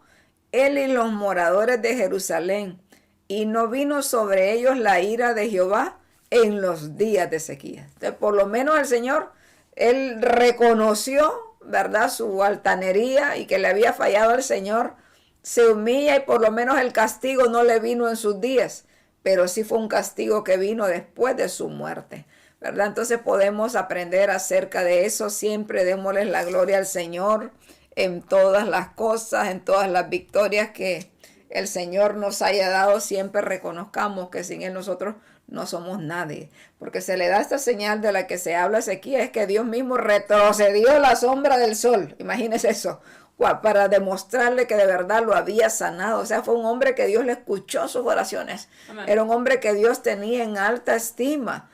él y los moradores de Jerusalén, y no vino sobre ellos la ira de Jehová en los días de Ezequías. Entonces, por lo menos el Señor, él reconoció, ¿verdad?, su altanería y que le había fallado al Señor. Se humilla y por lo menos el castigo no le vino en sus días, pero sí fue un castigo que vino después de su muerte, ¿verdad? Entonces podemos aprender acerca de eso. Siempre démosles la gloria al Señor en todas las cosas, en todas las victorias que el Señor nos haya dado. Siempre reconozcamos que sin Él nosotros no somos nadie, porque se le da esta señal de la que se habla Ezequiel, es que Dios mismo retrocedió la sombra del sol. Imagínese eso, para demostrarle que de verdad lo había sanado. O sea, fue un hombre que Dios le escuchó sus oraciones. Amén. Era un hombre que Dios tenía en alta estima.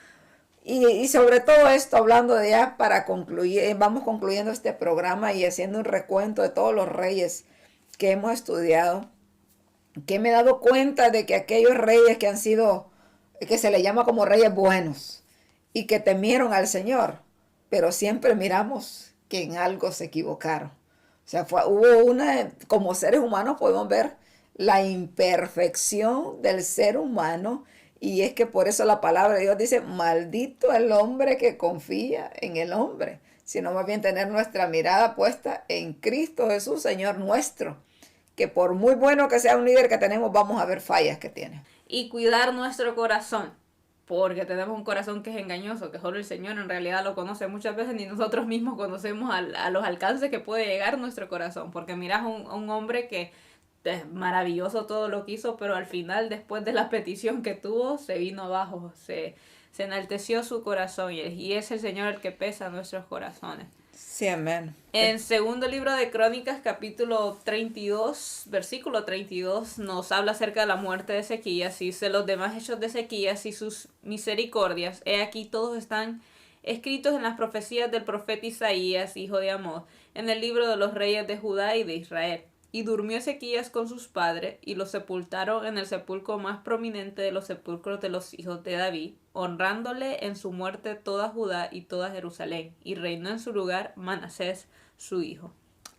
Y sobre todo esto, hablando de ya para concluir, vamos concluyendo este programa y haciendo un recuento de todos los reyes que hemos estudiado, que me he dado cuenta de que aquellos reyes que han sido, que se le llama como reyes buenos y que temieron al Señor, pero siempre miramos que en algo se equivocaron. O sea, como seres humanos podemos ver la imperfección del ser humano, y es que por eso la palabra de Dios dice: maldito el hombre que confía en el hombre, sino más bien tener nuestra mirada puesta en Cristo Jesús, Señor nuestro, que por muy bueno que sea un líder que tenemos, vamos a ver fallas que tiene. Y cuidar nuestro corazón, porque tenemos un corazón que es engañoso, que solo el Señor en realidad lo conoce. Muchas veces ni nosotros mismos conocemos a los alcances que puede llegar nuestro corazón, porque miras un hombre que es maravilloso todo lo que hizo, pero al final, después de la petición que tuvo, se vino abajo, se enalteció su corazón, y es el Señor el que pesa nuestros corazones. Sí, amén. En segundo libro de Crónicas, capítulo 32, versículo 32, nos habla acerca de la muerte de Ezequías. Y dice: los demás hechos de Ezequías y sus misericordias, he aquí todos están escritos en las profecías del profeta Isaías, hijo de Amós, en el libro de los reyes de Judá y de Israel. Y durmió Ezequías con sus padres, y los sepultaron en el sepulcro más prominente de los sepulcros de los hijos de David, honrándole en su muerte toda Judá y toda Jerusalén, y reinó en su lugar Manasés, su hijo.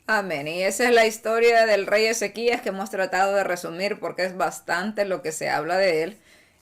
Amén. Y esa es la historia del rey Ezequías que hemos tratado de resumir, porque es bastante lo que se habla de él,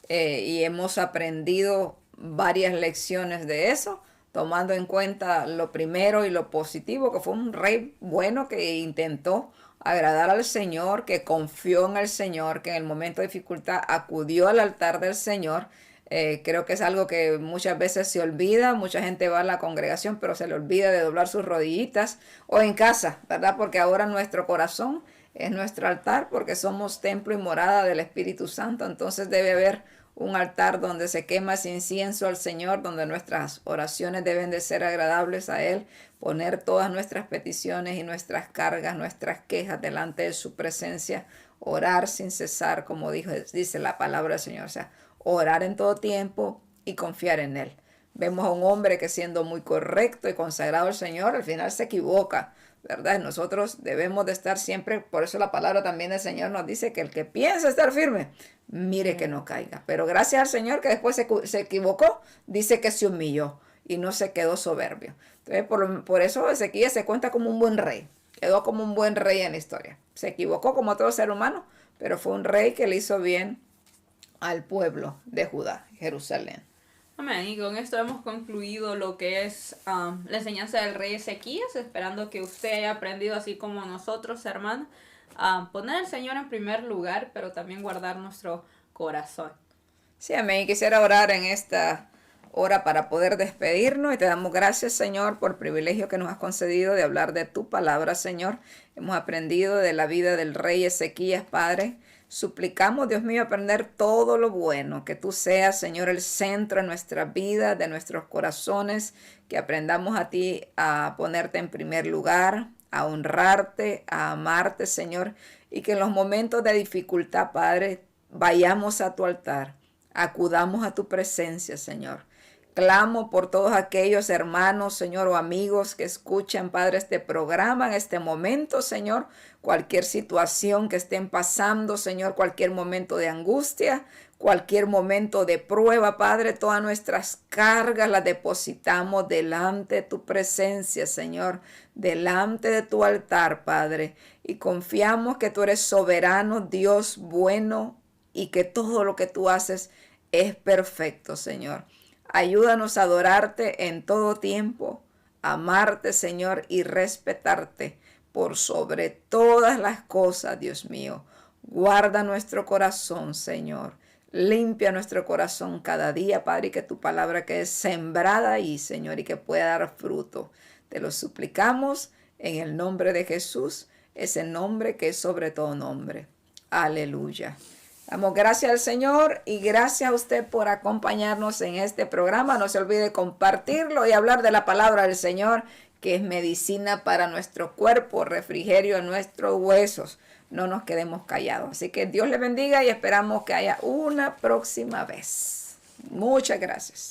y hemos aprendido varias lecciones de eso. tomando en cuenta lo primero y lo positivo, que fue un rey bueno que intentó agradar al Señor, que confió en el Señor, que en el momento de dificultad acudió al altar del Señor. Creo que es algo que muchas veces se olvida, mucha gente va a la congregación, pero se le olvida de doblar sus rodillitas, o en casa, ¿verdad? Porque ahora nuestro corazón es nuestro altar, porque somos templo y morada del Espíritu Santo. Entonces debe haber un altar donde se quema ese incienso al Señor, donde nuestras oraciones deben de ser agradables a Él, poner todas nuestras peticiones y nuestras cargas, nuestras quejas delante de su presencia, orar sin cesar, como dice la palabra del Señor, o sea, orar en todo tiempo y confiar en Él. Vemos a un hombre que, siendo muy correcto y consagrado al Señor, al final se equivoca, ¿verdad? Nosotros debemos de estar siempre, por eso la palabra también del Señor nos dice que el que piensa estar firme, mire que no caiga. Pero gracias al Señor que después se equivocó, dice que se humilló y no se quedó soberbio. Entonces, por eso Ezequías se cuenta como un buen rey, quedó como un buen rey en la historia. Se equivocó como todo ser humano, pero fue un rey que le hizo bien al pueblo de Judá, Jerusalén. Amén. Y con esto hemos concluido lo que es la enseñanza del rey Ezequías, esperando que usted haya aprendido, así como nosotros, hermano, a poner al Señor en primer lugar, pero también guardar nuestro corazón. Sí, amén. Quisiera orar en esta hora para poder despedirnos y te damos gracias, Señor, por el privilegio que nos has concedido de hablar de tu palabra, Señor. Hemos aprendido de la vida del rey Ezequías, Padre. Suplicamos, Dios mío, aprender todo lo bueno, que tú seas, Señor, el centro de nuestra vida, de nuestros corazones, que aprendamos a ti a ponerte en primer lugar, a honrarte, a amarte, Señor, y que en los momentos de dificultad, Padre, vayamos a tu altar, acudamos a tu presencia, Señor. Clamo por todos aquellos hermanos, Señor, o amigos que escuchan, Padre, este programa en este momento, Señor. Cualquier situación que estén pasando, Señor, cualquier momento de angustia, cualquier momento de prueba, Padre, todas nuestras cargas las depositamos delante de tu presencia, Señor, delante de tu altar, Padre. Y confiamos que tú eres soberano, Dios bueno, y que todo lo que tú haces es perfecto, Señor. Ayúdanos a adorarte en todo tiempo, amarte, Señor, y respetarte por sobre todas las cosas, Dios mío. Guarda nuestro corazón, Señor. Limpia nuestro corazón cada día, Padre, y que tu palabra quede sembrada ahí, Señor, y que pueda dar fruto. Te lo suplicamos en el nombre de Jesús, ese nombre que es sobre todo nombre. Aleluya. Damos gracias al Señor y gracias a usted por acompañarnos en este programa. No se olvide compartirlo y hablar de la palabra del Señor, que es medicina para nuestro cuerpo, refrigerio en nuestros huesos. No nos quedemos callados. Así que Dios le bendiga y esperamos que haya una próxima vez. Muchas gracias.